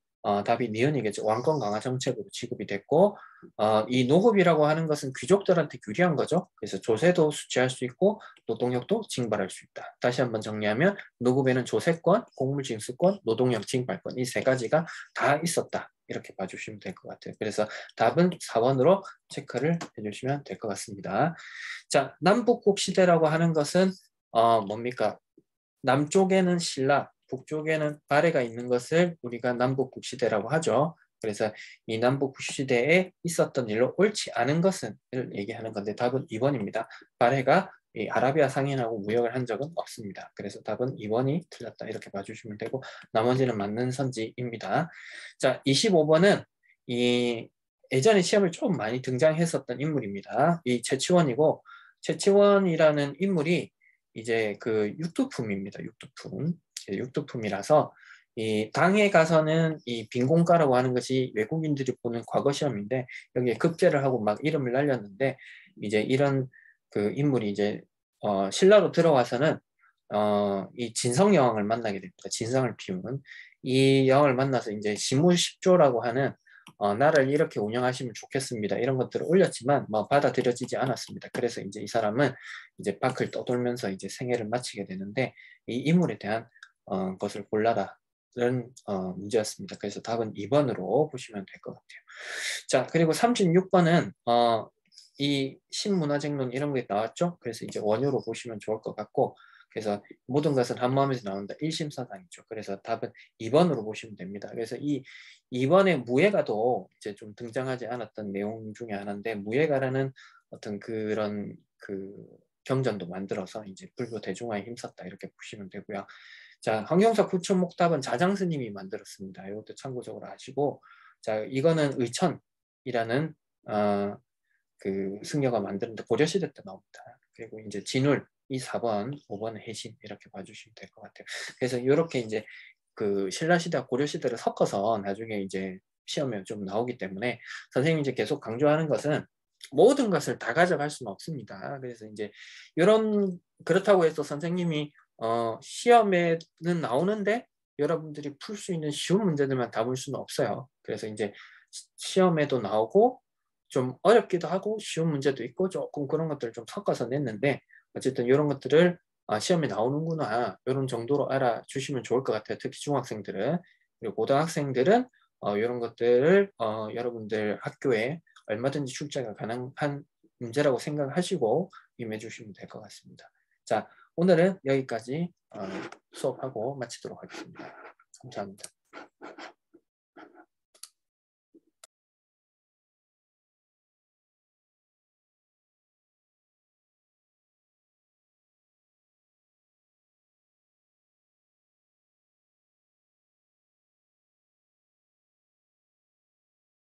Speaker 1: 답이 니은이겠죠. 왕권 강화 정책으로 지급이 됐고 이 노급이라고 하는 것은 귀족들한테 유리한 거죠. 그래서 조세도 수취할 수 있고 노동력도 징발할 수 있다. 다시 한번 정리하면 노급에는 조세권, 곡물징수권, 노동력 징발권 이 세 가지가 다 있었다. 이렇게 봐주시면 될 것 같아요. 그래서 답은 4번으로 체크를 해주시면 될 것 같습니다. 자, 남북국 시대라고 하는 것은 뭡니까? 남쪽에는 신라, 북쪽에는 발해가 있는 것을 우리가 남북국 시대라고 하죠. 그래서 이 남북 시대에 있었던 일로 옳지 않은 것을 얘기하는 건데 답은 2번입니다. 발해가 이 아라비아 상인하고 무역을 한 적은 없습니다. 그래서 답은 2번이 틀렸다 이렇게 봐주시면 되고 나머지는 맞는 선지입니다. 자, 25번은 이 예전에 시험을 좀 많이 등장했었던 인물입니다. 이 최치원이고 최치원이라는 인물이 이제 그 육두품입니다. 육두품. 육두품이라서 이 당에 가서는 이 빈공가라고 하는 것이 외국인들이 보는 과거 시험인데 여기에 급제를 하고 막 이름을 날렸는데 이제 이런 그 인물이 이제 신라로 들어와서는 이 진성 여왕을 만나게 됩니다. 진성을 피우는 이 여왕을 만나서 이제 시무십조라고 하는 나라를 이렇게 운영하시면 좋겠습니다. 이런 것들을 올렸지만 뭐 받아들여지지 않았습니다. 그래서 이제 이 사람은 이제 밖을 떠돌면서 이제 생애를 마치게 되는데 이 인물에 대한 것을 골라라. 는 문제였습니다. 그래서 답은 2번으로 보시면 될 것 같아요. 자, 그리고 36번은 이 신문화쟁론 이런 게 나왔죠. 그래서 이제 원효로 보시면 좋을 것 같고 그래서 모든 것은 한 마음에서 나온다. 1심사당이죠. 그래서 답은 2번으로 보시면 됩니다. 그래서 이 2번의 무예가도 이제 좀 등장하지 않았던 내용 중에 하나인데 무예가라는 어떤 그런 그 경전도 만들어서 이제 불교 대중화에 힘썼다 이렇게 보시면 되고요. 자, 황경사 구촌목답은 자장스님이 만들었습니다. 이것도 참고적으로 아시고, 자, 이거는 의천이라는 그 승려가 만드는데 고려시대 때 나옵니다. 그리고 이제 진울 이 4번, 5번은 해신 이렇게 봐주시면 될 것 같아요. 그래서 이렇게 이제 그 신라시대와 고려시대를 섞어서 나중에 이제 시험에 좀 나오기 때문에 선생님이 이제 계속 강조하는 것은 모든 것을 다 가져갈 수는 없습니다. 그래서 이제 이런 그렇다고 해서 선생님이 시험에는 나오는데 여러분들이 풀 수 있는 쉬운 문제들만 담을 수는 없어요. 그래서 이제 시험에도 나오고 좀 어렵기도 하고 쉬운 문제도 있고 조금 그런 것들을 좀 섞어서 냈는데 어쨌든 이런 것들을 시험에 나오는구나 이런 정도로 알아주시면 좋을 것 같아요. 특히 중학생들은. 그리고 고등학생들은 이런 것들을 여러분들 학교에 얼마든지 출제가 가능한 문제라고 생각하시고 임해주시면 될 것 같습니다. 자, 오늘은 여기까지 수업하고 마치도록 하겠습니다. 감사합니다.